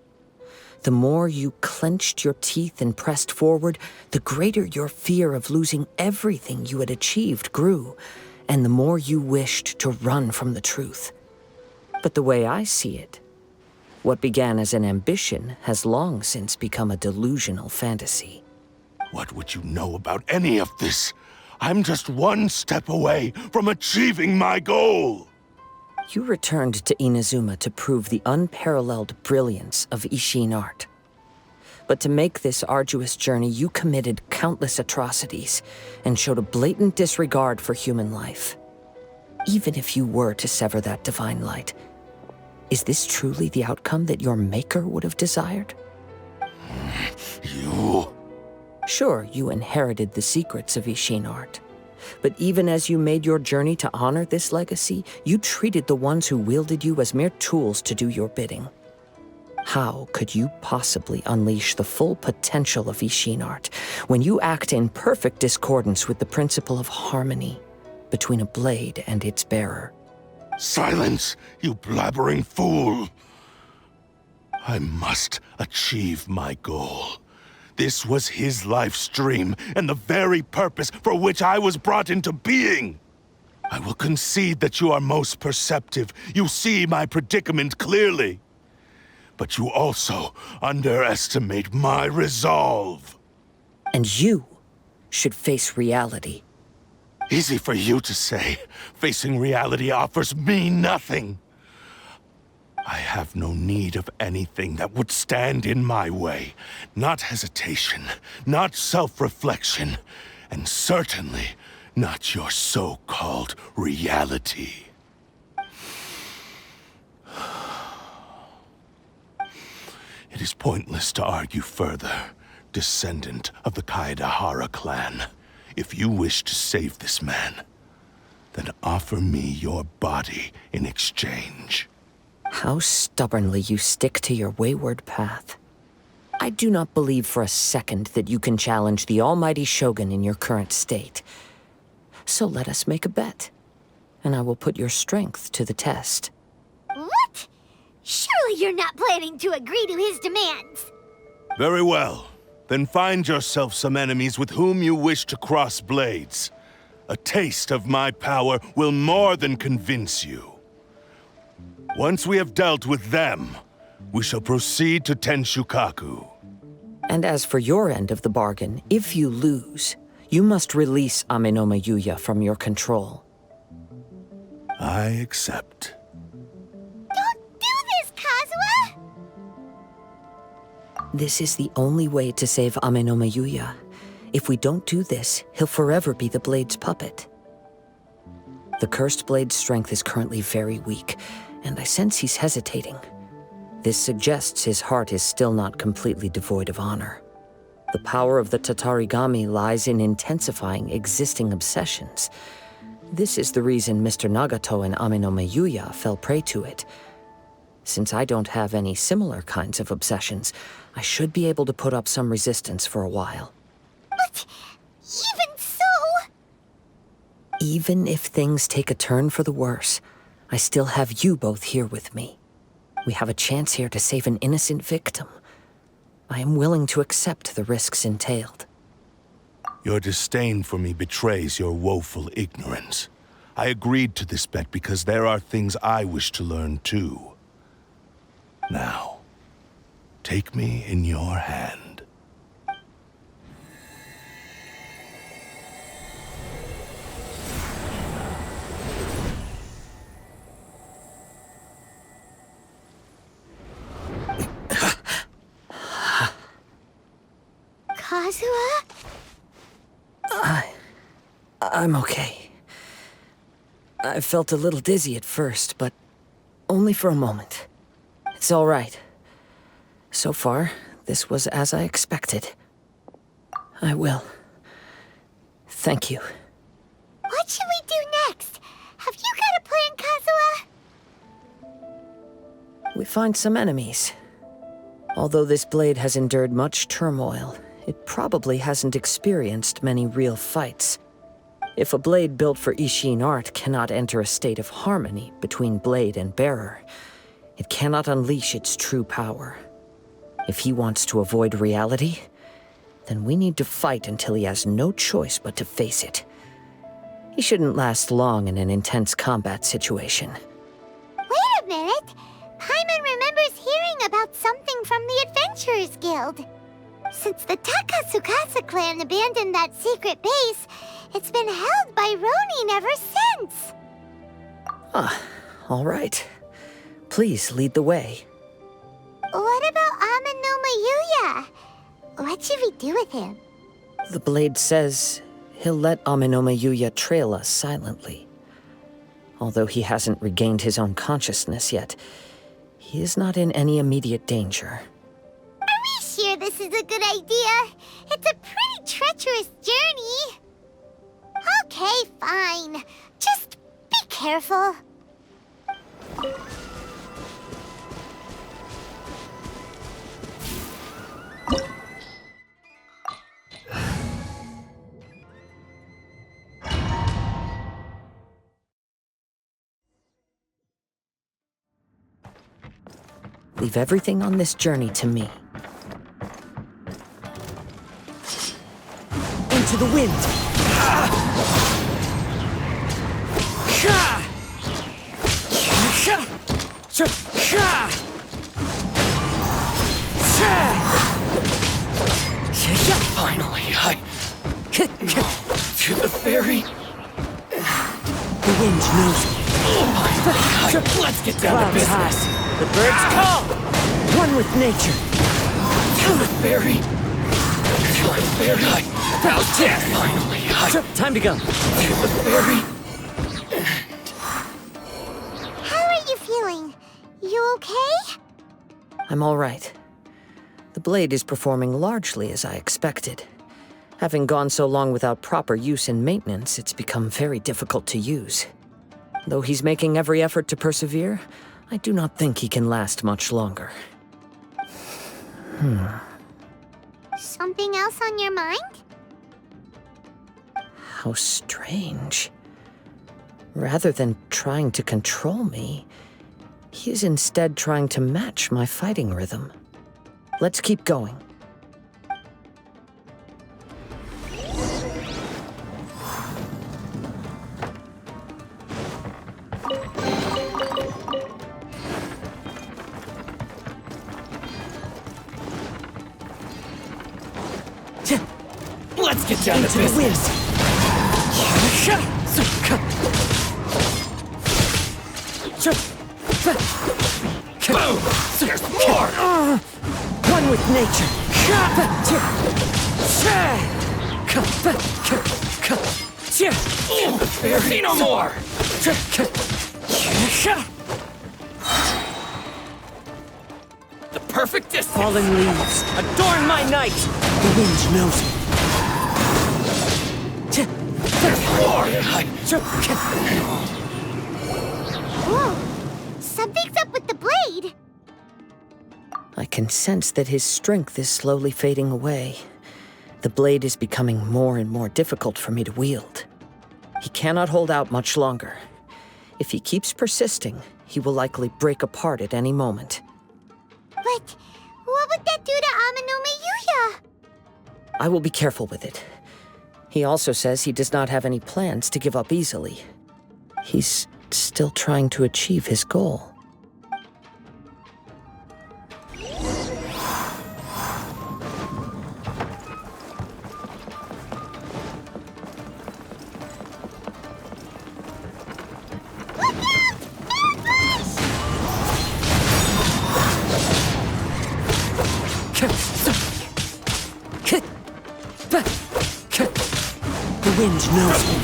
The more you clenched your teeth and pressed forward, the greater your fear of losing everything you had achieved grew, and the more you wished to run from the truth. But the way I see it, what began as an ambition has long since become a delusional fantasy. What would you know about any of this? I'm just one step away from achieving my goal! You returned to Inazuma to prove the unparalleled brilliance of Ishin art. But to make this arduous journey, you committed countless atrocities and showed a blatant disregard for human life. Even if you were to sever that divine light, is this truly the outcome that your maker would have desired? You... Sure, you inherited the secrets of Ishin art. But even as you made your journey to honor this legacy, you treated the ones who wielded you as mere tools to do your bidding. How could you possibly unleash the full potential of Ishin art when you act in perfect discordance with the principle of harmony between a blade and its bearer? Silence, you blabbering fool! I must achieve my goal. This was his life's dream, and the very purpose for which I was brought into being. I will concede that you are most perceptive. You see my predicament clearly. But you also underestimate my resolve. And you should face reality. Easy for you to say. Facing reality offers me nothing. I have no need of anything that would stand in my way. Not hesitation, not self-reflection, and certainly not your so-called reality. It is pointless to argue further, descendant of the Kaedehara clan. If you wish to save this man, then offer me your body in exchange. How stubbornly you stick to your wayward path. I do not believe for a second that you can challenge the almighty Shogun in your current state. So let us make a bet, and I will put your strength to the test. What? Surely you're not planning to agree to his demands. Very well. Then find yourself some enemies with whom you wish to cross blades. A taste of my power will more than convince you. Once we have dealt with them, we shall proceed to Tenshukaku. And as for your end of the bargain, if you lose, you must release Amenoma Yuya from your control. I accept. Don't do this, Kazuha! This is the only way to save Amenoma Yuya. If we don't do this, he'll forever be the Blade's puppet. The Cursed Blade's strength is currently very weak, and I sense he's hesitating. This suggests his heart is still not completely devoid of honor. The power of the Tatarigami lies in intensifying existing obsessions. This is the reason Mr. Nagato and Amenoma Yuya fell prey to it. Since I don't have any similar kinds of obsessions, I should be able to put up some resistance for a while. But even so... Even if things take a turn for the worse, I still have you both here with me. We have a chance here to save an innocent victim. I am willing to accept the risks entailed. Your disdain for me betrays your woeful ignorance. I agreed to this bet because there are things I wish to learn too. Now, take me in your hand. Kazuha? I'm okay. I felt a little dizzy at first, but only for a moment. It's all right. So far, this was as I expected. I will. Thank you. What should we do next? Have you got a plan, Kazuha? We find some enemies. Although this blade has endured much turmoil, it probably hasn't experienced many real fights. If a blade built for Ishin art cannot enter a state of harmony between blade and bearer, it cannot unleash its true power. If he wants to avoid reality, then we need to fight until he has no choice but to face it. He shouldn't last long in an intense combat situation. Wait a minute! Paimon remembers hearing about something from the Adventurers Guild. Since the Takasukasa clan abandoned that secret base, it's been held by Ronin ever since. Ah, all right. Please lead the way. What about Amanoma Yuya? What should we do with him? The blade says he'll let Amanoma Yuya trail us silently. Although he hasn't regained his own consciousness yet, he is not in any immediate danger. Are we sure this is a good idea? It's a pretty treacherous journey. Okay, fine. Just be careful. Leave everything on this journey to me. Into the wind! Finally, to the ferry. The wind knows me. Let's get down to business. The birds call! One with nature. To the ferry. To the ferry. About 10. Finally, Time to go. to the ferry. How are you feeling? You okay? I'm all right. The blade is performing largely as I expected. Having gone so long without proper use and maintenance, it's become very difficult to use. Though he's making every effort to persevere, I do not think he can last much longer. Something else on your mind? How strange. Rather than trying to control me, he is instead trying to match my fighting rhythm. Let's keep going. Let's get down to Into the business. Boom! There's more! One with nature. In the ferry, no more! The perfect distance! Fallen leaves, adorn my night! The wind knows me. Whoa! Something's up with the blade! I can sense that his strength is slowly fading away. The blade is becoming more and more difficult for me to wield. He cannot hold out much longer. If he keeps persisting, he will likely break apart at any moment. But what would that do to Amanoma Yuya? I will be careful with it. He also says he does not have any plans to give up easily. He's still trying to achieve his goal. The wind knows me.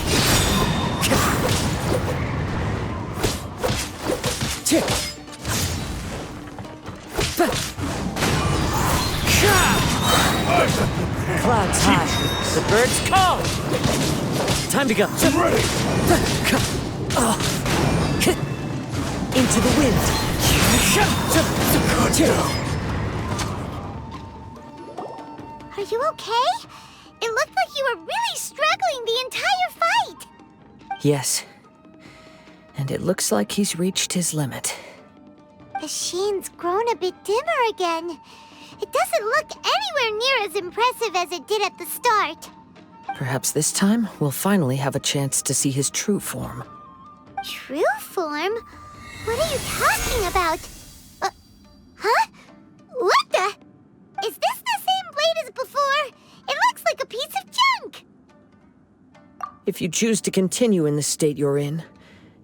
Clouds high. The birds call. Time to go. I'm ready. Into the wind. Are you okay? It looked like you were really struggling the entire fight! Yes. And it looks like he's reached his limit. The sheen's grown a bit dimmer again. It doesn't look anywhere near as impressive as it did at the start. Perhaps this time we'll finally have a chance to see his true form. True form? What are you talking about? Huh? What the? Is this the same blade as before? It looks like a piece of junk! If you choose to continue in the state you're in,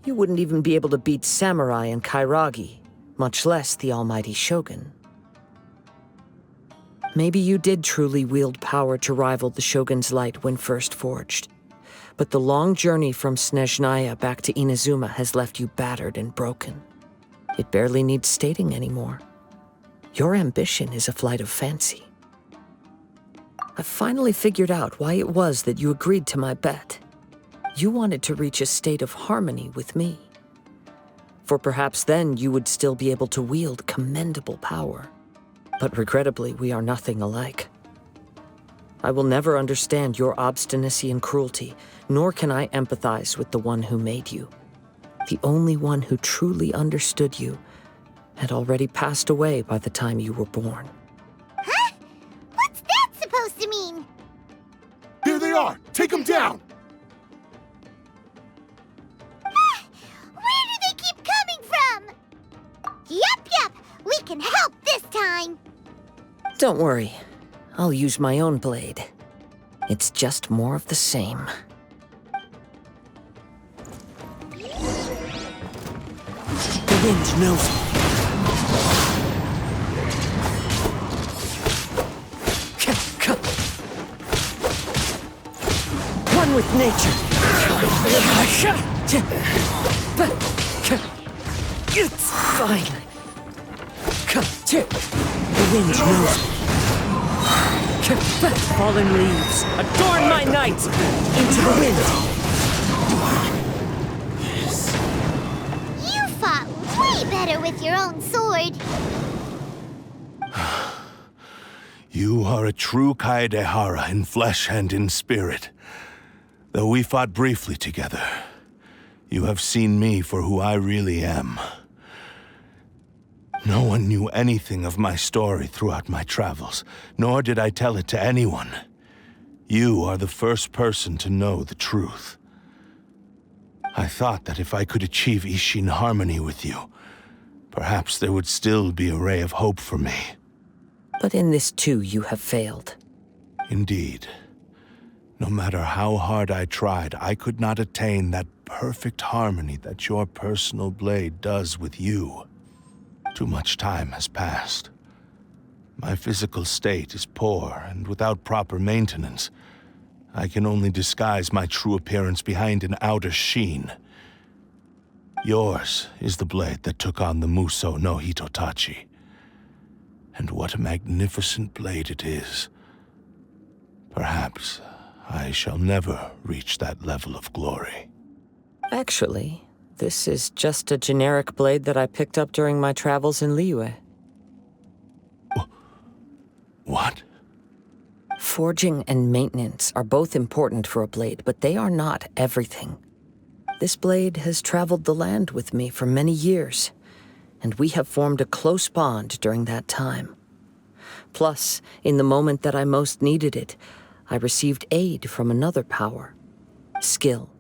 you wouldn't even be able to beat Samurai and Kairagi, much less the almighty Shogun. Maybe you did truly wield power to rival the Shogun's light when first forged. But the long journey from Snezhnaya back to Inazuma has left you battered and broken. It barely needs stating anymore. Your ambition is a flight of fancy. I've finally figured out why it was that you agreed to my bet. You wanted to reach a state of harmony with me. For perhaps then you would still be able to wield commendable power. But regrettably, we are nothing alike. I will never understand your obstinacy and cruelty, nor can I empathize with the one who made you. The only one who truly understood you had already passed away by the time you were born. Huh? What's that supposed to mean? Here they are! Take them down! Where do they keep coming from? Yup, we can help this time. Don't worry, I'll use my own blade. It's just more of the same. The wind knows me. One with nature. It's fine. The wind knows me. Fallen leaves, adorn my night! Into the wind! You fought way better with your own sword. You are a true Kaedehara in flesh and in spirit. Though we fought briefly together, you have seen me for who I really am. No one knew anything of my story throughout my travels, nor did I tell it to anyone. You are the first person to know the truth. I thought that if I could achieve Ishin harmony with you, perhaps there would still be a ray of hope for me. But in this too, you have failed. Indeed. No matter how hard I tried, I could not attain that perfect harmony that your personal blade does with you. Too much time has passed. My physical state is poor, and without proper maintenance, I can only disguise my true appearance behind an outer sheen. Yours is the blade that took on the Muso no Hitotachi. And what a magnificent blade it is. Perhaps I shall never reach that level of glory. Actually, this is just a generic blade that I picked up during my travels in Liyue. What? Forging and maintenance are both important for a blade, but they are not everything. This blade has traveled the land with me for many years, and we have formed a close bond during that time. Plus, in the moment that I most needed it, I received aid from another power. Skill,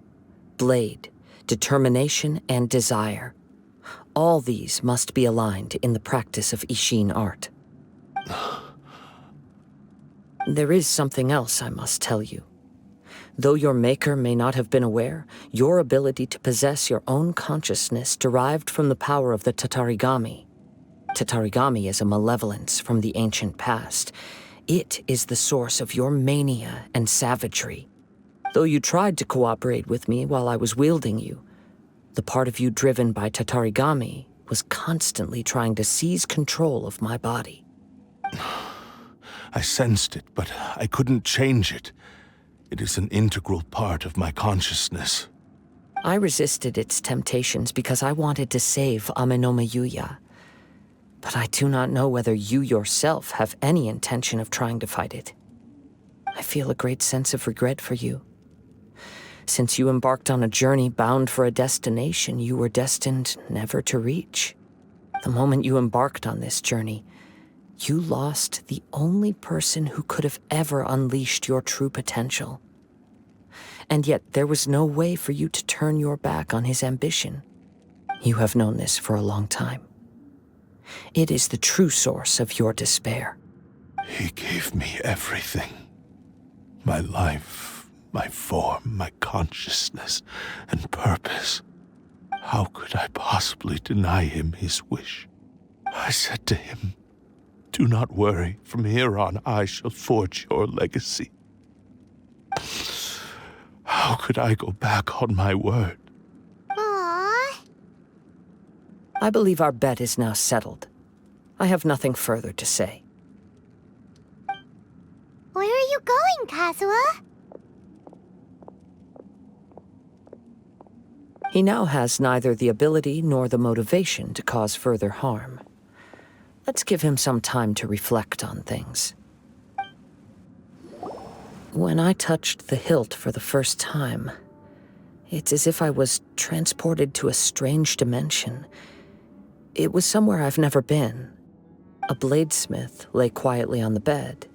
blade, determination, and desire. All these must be aligned in the practice of Ishin art. There is something else I must tell you. Though your maker may not have been aware, your ability to possess your own consciousness derived from the power of the Tatarigami. Tatarigami is a malevolence from the ancient past. It is the source of your mania and savagery. Though you tried to cooperate with me while I was wielding you, the part of you driven by Tatarigami was constantly trying to seize control of my body. I sensed it, but I couldn't change it. It is an integral part of my consciousness. I resisted its temptations because I wanted to save Amenoma Yuya. But I do not know whether you yourself have any intention of trying to fight it. I feel a great sense of regret for you. Since you embarked on a journey bound for a destination you were destined never to reach. The moment you embarked on this journey, You lost the only person who could have ever unleashed your true potential. And yet there was no way for you to turn your back on his ambition. You have known this for a long time. It is the true source of your despair. He gave me everything. My life, my form, my consciousness, and purpose. How could I possibly deny him his wish? I said to him, "Do not worry. From here on, I shall forge your legacy." How could I go back on my word? Aww. I believe our bet is now settled. I have nothing further to say. Where are you going, Kazuha? He now has neither the ability nor the motivation to cause further harm. Let's give him some time to reflect on things. When I touched the hilt for the first time, it's as if I was transported to a strange dimension. It was somewhere I've never been. A bladesmith lay quietly on the bed,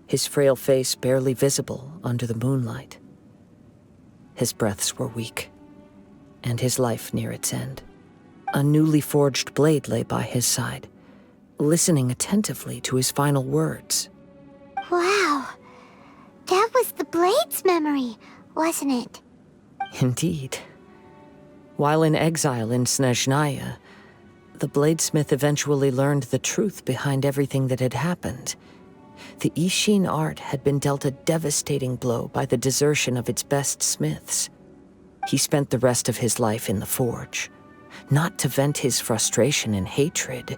his frail face barely visible under the moonlight. His breaths were weak, and his life near its end. A newly forged blade lay by his side, listening attentively to his final words. Wow. That was the Blade's memory, wasn't it? Indeed. While in exile in Snezhnaya, the bladesmith eventually learned the truth behind everything that had happened. The Ishin art had been dealt a devastating blow by the desertion of its best smiths. He spent the rest of his life in the forge, not to vent his frustration and hatred,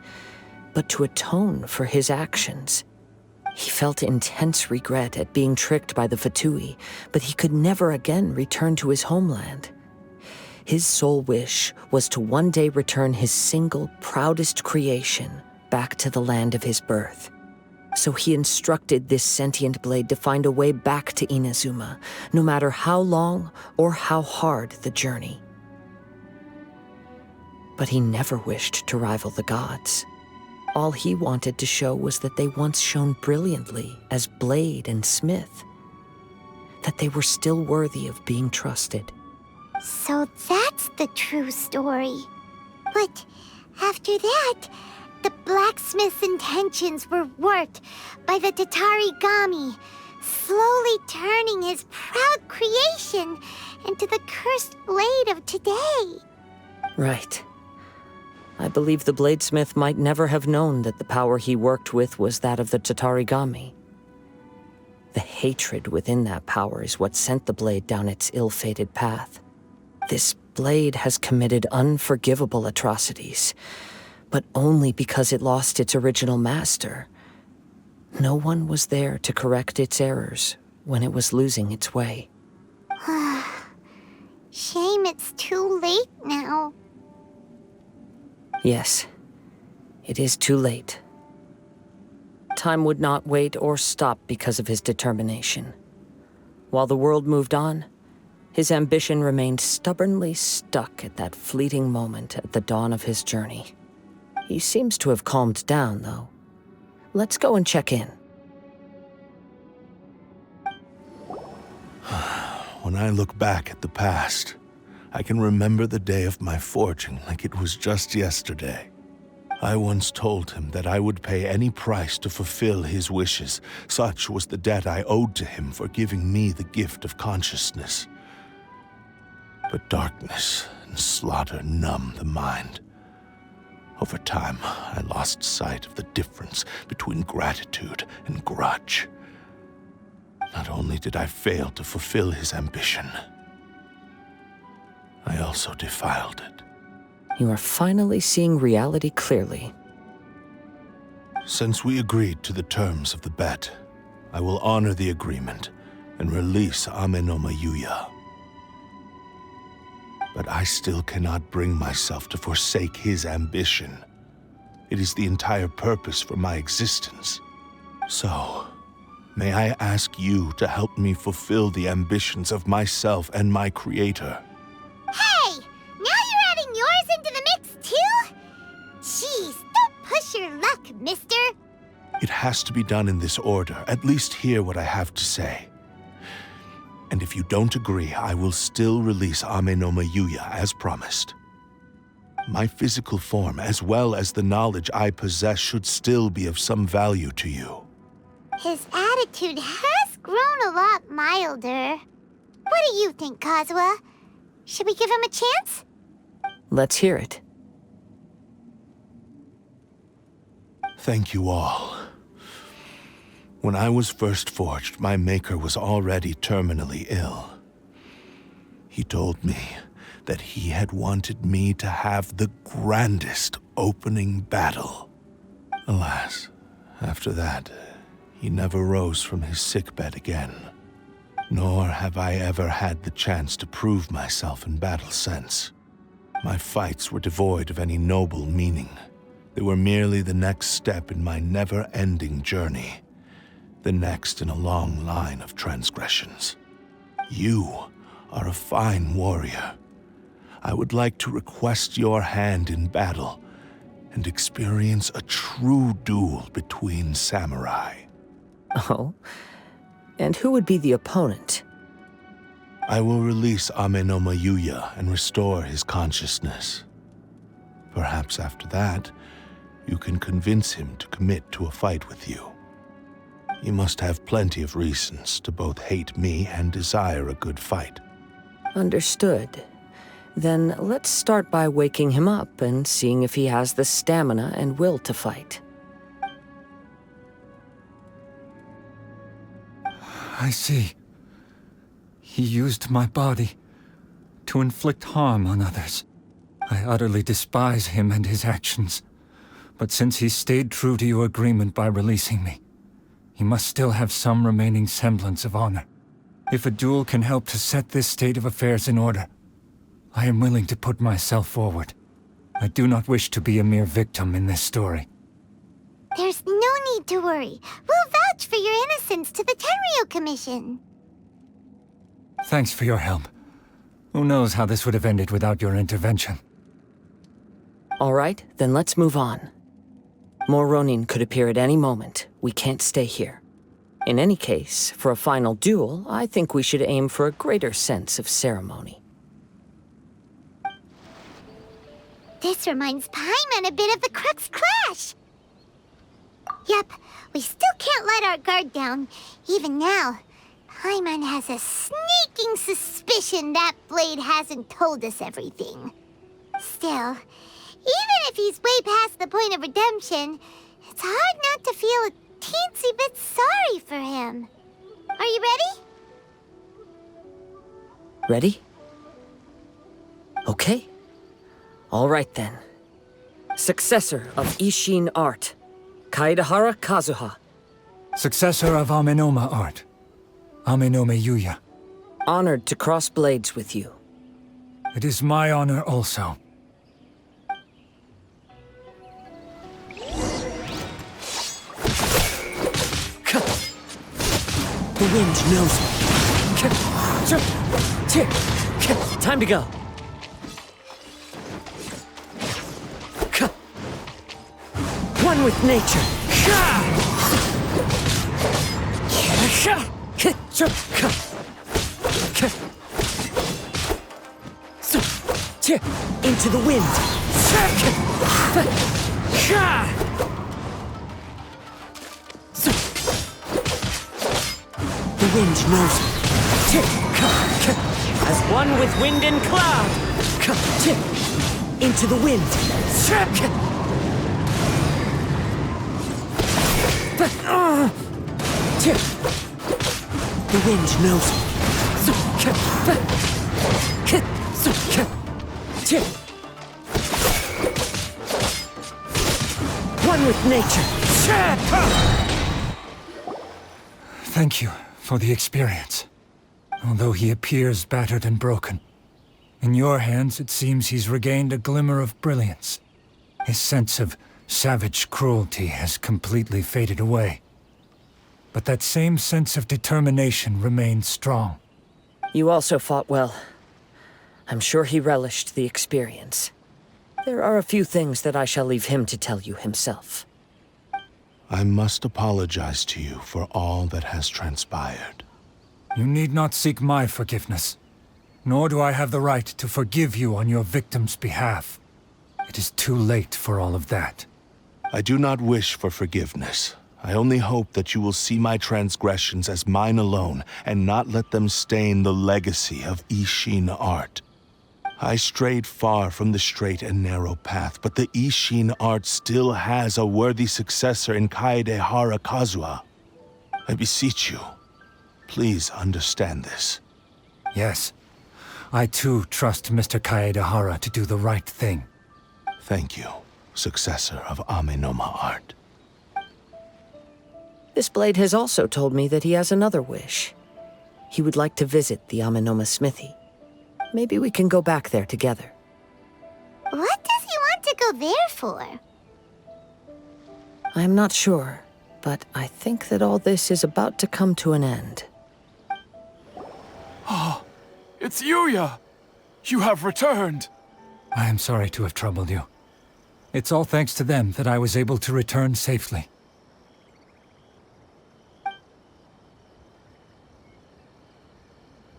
but to atone for his actions. He felt intense regret at being tricked by the Fatui, but he could never again return to his homeland. His sole wish was to one day return his single, proudest creation back to the land of his birth. So he instructed this sentient blade to find a way back to Inazuma, no matter how long or how hard the journey. But he never wished to rival the gods. All he wanted to show was that they once shone brilliantly as blade and smith, that they were still worthy of being trusted. So that's the true story. But after that, the blacksmith's intentions were worked by the Tatarigami, slowly turning his proud creation into the cursed blade of today. Right. I believe the bladesmith might never have known that the power he worked with was that of the Tatarigami. The hatred within that power is what sent the blade down its ill-fated path. This blade has committed unforgivable atrocities, but only because it lost its original master. No one was there to correct its errors when it was losing its way. Shame it's too late now. Yes, it is too late. Time would not wait or stop because of his determination. While the world moved on, his ambition remained stubbornly stuck at that fleeting moment at the dawn of his journey. He seems to have calmed down, though. Let's go and check in. When I look back at the past, I can remember the day of my forging like it was just yesterday. I once told him that I would pay any price to fulfill his wishes. Such was the debt I owed to him for giving me the gift of consciousness. But darkness and slaughter numbed the mind. Over time, I lost sight of the difference between gratitude and grudge. Not only did I fail to fulfill his ambition, I also defiled it. You are finally seeing reality clearly. Since we agreed to the terms of the bet, I will honor the agreement and release Amenoma Yuya. But I still cannot bring myself to forsake his ambition. It is the entire purpose for my existence. So, may I ask you to help me fulfill the ambitions of myself and my creator? Hey! Now you're adding yours into the mix, too? Jeez, don't push your luck, mister. It has to be done in this order. At least hear what I have to say. And if you don't agree, I will still release Ame no Mayuya as promised. My physical form, as well as the knowledge I possess, should still be of some value to you. His attitude has grown a lot milder. What do you think, Kazuha? Should we give him a chance? Let's hear it. Thank you all. When I was first forged, my maker was already terminally ill. He told me that he had wanted me to have the grandest opening battle. Alas, after that, he never rose from his sickbed again. Nor have I ever had the chance to prove myself in battle since. My fights were devoid of any noble meaning. They were merely the next step in my never-ending journey. The next in a long line of transgressions. You are a fine warrior. I would like to request your hand in battle and experience a true duel between samurai. Oh? And who would be the opponent? I will release Ame no Mayuya and restore his consciousness. Perhaps after that, you can convince him to commit to a fight with you. He must have plenty of reasons to both hate me and desire a good fight. Understood. Then let's start by waking him up and seeing if he has the stamina and will to fight. I see. He used my body to inflict harm on others. I utterly despise him and his actions. But since he stayed true to your agreement by releasing me, he must still have some remaining semblance of honor. If a duel can help to set this state of affairs in order, I am willing to put myself forward. I do not wish to be a mere victim in this story. There's no need to worry. We'll vouch for your innocence to the Tenryo Commission. Thanks for your help. Who knows how this would have ended without your intervention. All right, then let's move on. More Ronin could appear at any moment. We can't stay here. In any case, for a final duel, I think we should aim for a greater sense of ceremony. This reminds Paimon a bit of the Crux Clash. Yep, we still can't let our guard down. Even now, Paimon has a sneaking suspicion that Blade hasn't told us everything. Still, even if he's way past the point of redemption, it's hard not to feel a teensy bit sorry for him. Are you ready? Ready? Okay. All right then. Successor of Ishin art, Kaedehara Kazuha. Successor of Amenoma art, Ame no Mayuya. Honored to cross blades with you. It is my honor also. The wind knows me. Time to go. One with nature. Into the wind. The wind knows me. As one with wind and cloud. Into the wind. The wind knows me. One with nature. Thank you for the experience. Although he appears battered and broken, in your hands it seems he's regained a glimmer of brilliance. His sense of savage cruelty has completely faded away. But that same sense of determination remains strong. You also fought well. I'm sure he relished the experience. There are a few things that I shall leave him to tell you himself. I must apologize to you for all that has transpired. You need not seek my forgiveness. Nor do I have the right to forgive you on your victim's behalf. It is too late for all of that. I do not wish for forgiveness. I only hope that you will see my transgressions as mine alone and not let them stain the legacy of Ishin art. I strayed far from the straight and narrow path, but the Ishin art still has a worthy successor in Kaedehara Kazuha. I beseech you, please understand this. Yes, I too trust Mr. Kaedehara to do the right thing. Thank you, successor of Amenoma art. This blade has also told me that he has another wish. He would like to visit the Amenoma smithy. Maybe we can go back there together. What does he want to go there for? I'm not sure, but I think that all this is about to come to an end. It's Yuya! You have returned! I am sorry to have troubled you. It's all thanks to them that I was able to return safely.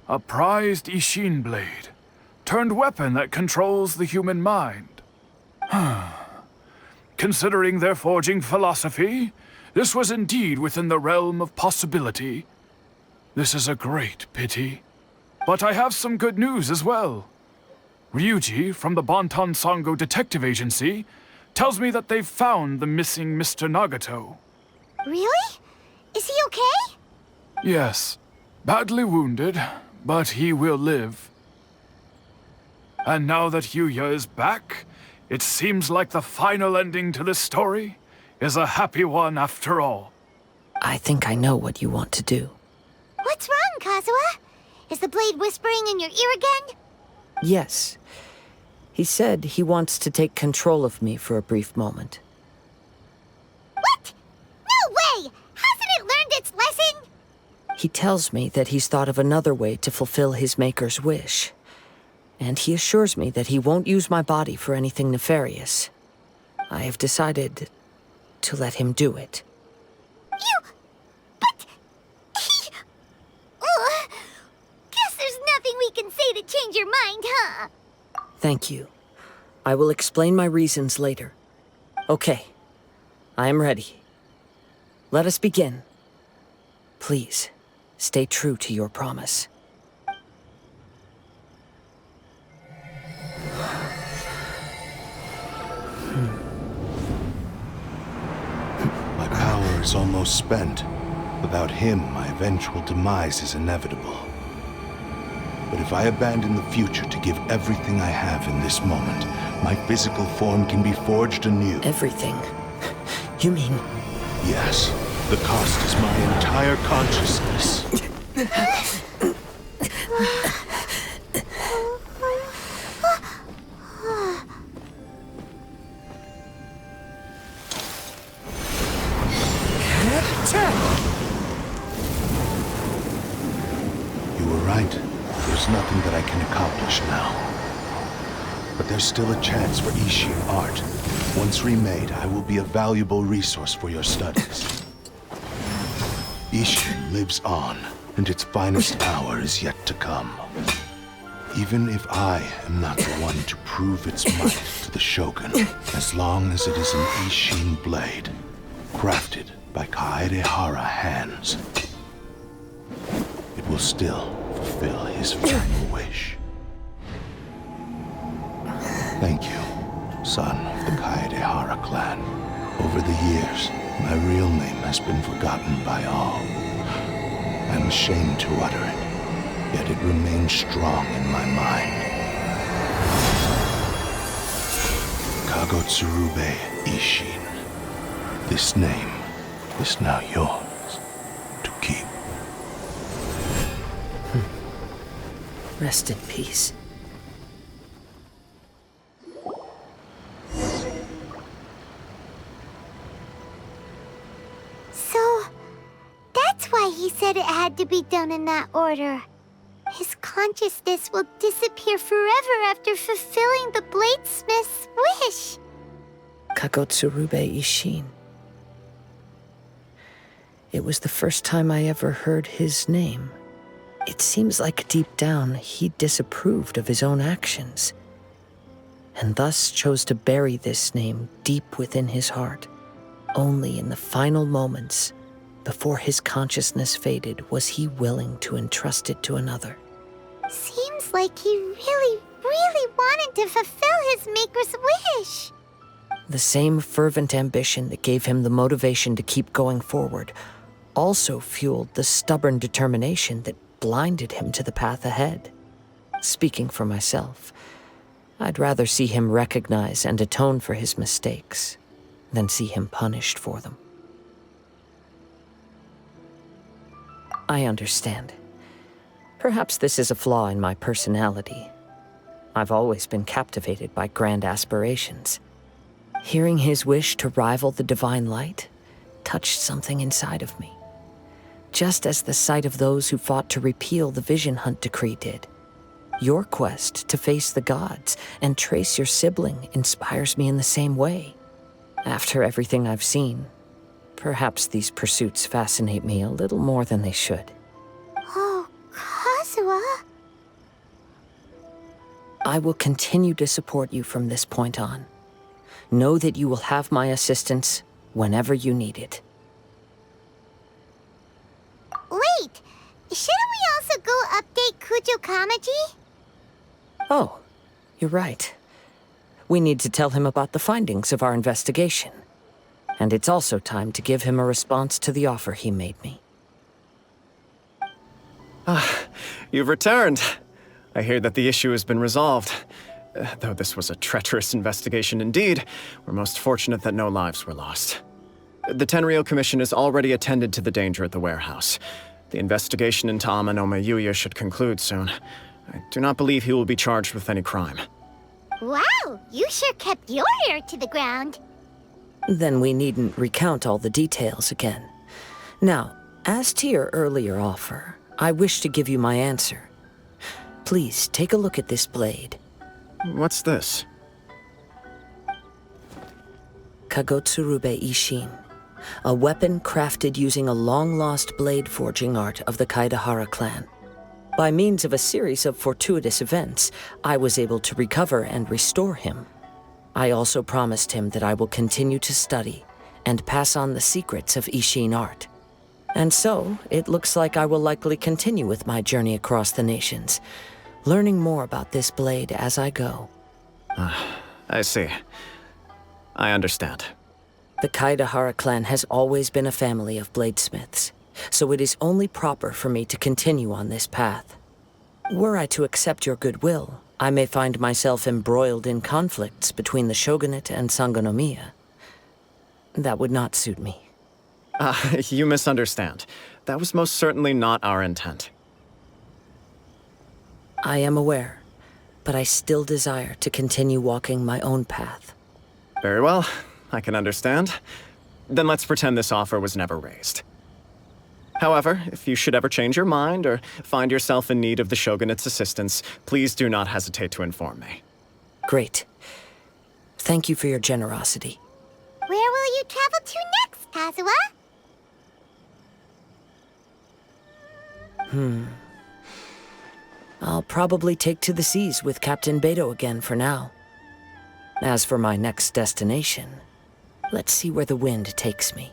A prized Ishin blade, turned weapon that controls the human mind. Considering their forging philosophy, this was indeed within the realm of possibility. This is a great pity. But I have some good news as well. Ryuji, from the Bonton Sango Detective Agency, tells me that they've found the missing Mr. Nagato. Really? Is he okay? Yes, badly wounded, but he will live. And now that Yuya is back, it seems like the final ending to this story is a happy one after all. I think I know what you want to do. What's wrong, Kazuha? Is the blade whispering in your ear again? Yes. He said he wants to take control of me for a brief moment. What? No way! Hasn't it learned its lesson? He tells me that he's thought of another way to fulfill his maker's wish. And he assures me that he won't use my body for anything nefarious. I have decided to let him do it. But... Guess there's nothing we can say to change your mind, huh? Thank you. I will explain my reasons later. Okay. I am ready. Let us begin. Please, stay true to your promise. My power is almost spent. Without him, my eventual demise is inevitable. But if I abandon the future to give everything I have in this moment, my physical form can be forged anew. Everything? You mean... Yes. The cost is my entire consciousness. You were right. There's nothing that I can accomplish now. But there's still a chance for Ishin art. Once remade, I will be a valuable resource for your studies. Ishin lives on, and its finest hour is yet to come. Even if I am not the one to prove its might to the Shogun, as long as it is an Ishin blade, crafted by Kaedehara hands, it will still fulfill his final wish. Thank you, son of the Kaedehara clan. Over the years, my real name has been forgotten by all. I'm ashamed to utter it, yet it remains strong in my mind. Kagotsurube Ishin. This name is now yours to keep. Rest in peace. So, that's why he said it had to be done in that order. His consciousness will disappear forever after fulfilling the bladesmith's wish. Kagotsurube Ishin. It was the first time I ever heard his name. It seems like deep down he disapproved of his own actions, and thus chose to bury this name deep within his heart. Only in the final moments, before his consciousness faded, was he willing to entrust it to another. Seems like he really, really wanted to fulfill his maker's wish. The same fervent ambition that gave him the motivation to keep going forward also fueled the stubborn determination that blinded him to the path ahead. Speaking for myself, I'd rather see him recognize and atone for his mistakes than see him punished for them. I understand. Perhaps this is a flaw in my personality. I've always been captivated by grand aspirations. Hearing his wish to rival the divine light touched something inside of me, just as the sight of those who fought to repeal the Vision Hunt decree did. Your quest to face the gods and trace your sibling inspires me in the same way. After everything I've seen, perhaps these pursuits fascinate me a little more than they should. Oh, Kazuha. I will continue to support you from this point on. Know that you will have my assistance whenever you need it. Wait, shouldn't we also go update Kujo Kamaji? Oh, you're right. We need to tell him about the findings of our investigation. And it's also time to give him a response to the offer he made me. You've returned. I hear that the issue has been resolved. Though this was a treacherous investigation indeed, we're most fortunate that no lives were lost. The Tenryou Commission has already attended to the danger at the warehouse. The investigation into Amanome Yuya should conclude soon. I do not believe he will be charged with any crime. Wow, you sure kept your ear to the ground. Then we needn't recount all the details again. Now, as to your earlier offer, I wish to give you my answer. Please take a look at this blade. What's this? Kagotsurube Ishin, a weapon crafted using a long-lost blade forging art of the Kaedehara clan. By means of a series of fortuitous events, I was able to recover and restore him. I also promised him that I will continue to study and pass on the secrets of Ishin art. And so, it looks like I will likely continue with my journey across the nations, learning more about this blade as I go. I see. I understand. The Kaedehara clan has always been a family of bladesmiths, so it is only proper for me to continue on this path. Were I to accept your goodwill, I may find myself embroiled in conflicts between the shogunate and Sangonomiya. That would not suit me. You misunderstand. That was most certainly not our intent. I am aware, but I still desire to continue walking my own path. Very well, I can understand. Then let's pretend this offer was never raised. However, if you should ever change your mind or find yourself in need of the Shogunate's assistance, please do not hesitate to inform me. Great. Thank you for your generosity. Where will you travel to next, Kazuha? I'll probably take to the seas with Captain Beto again for now. As for my next destination, let's see where the wind takes me.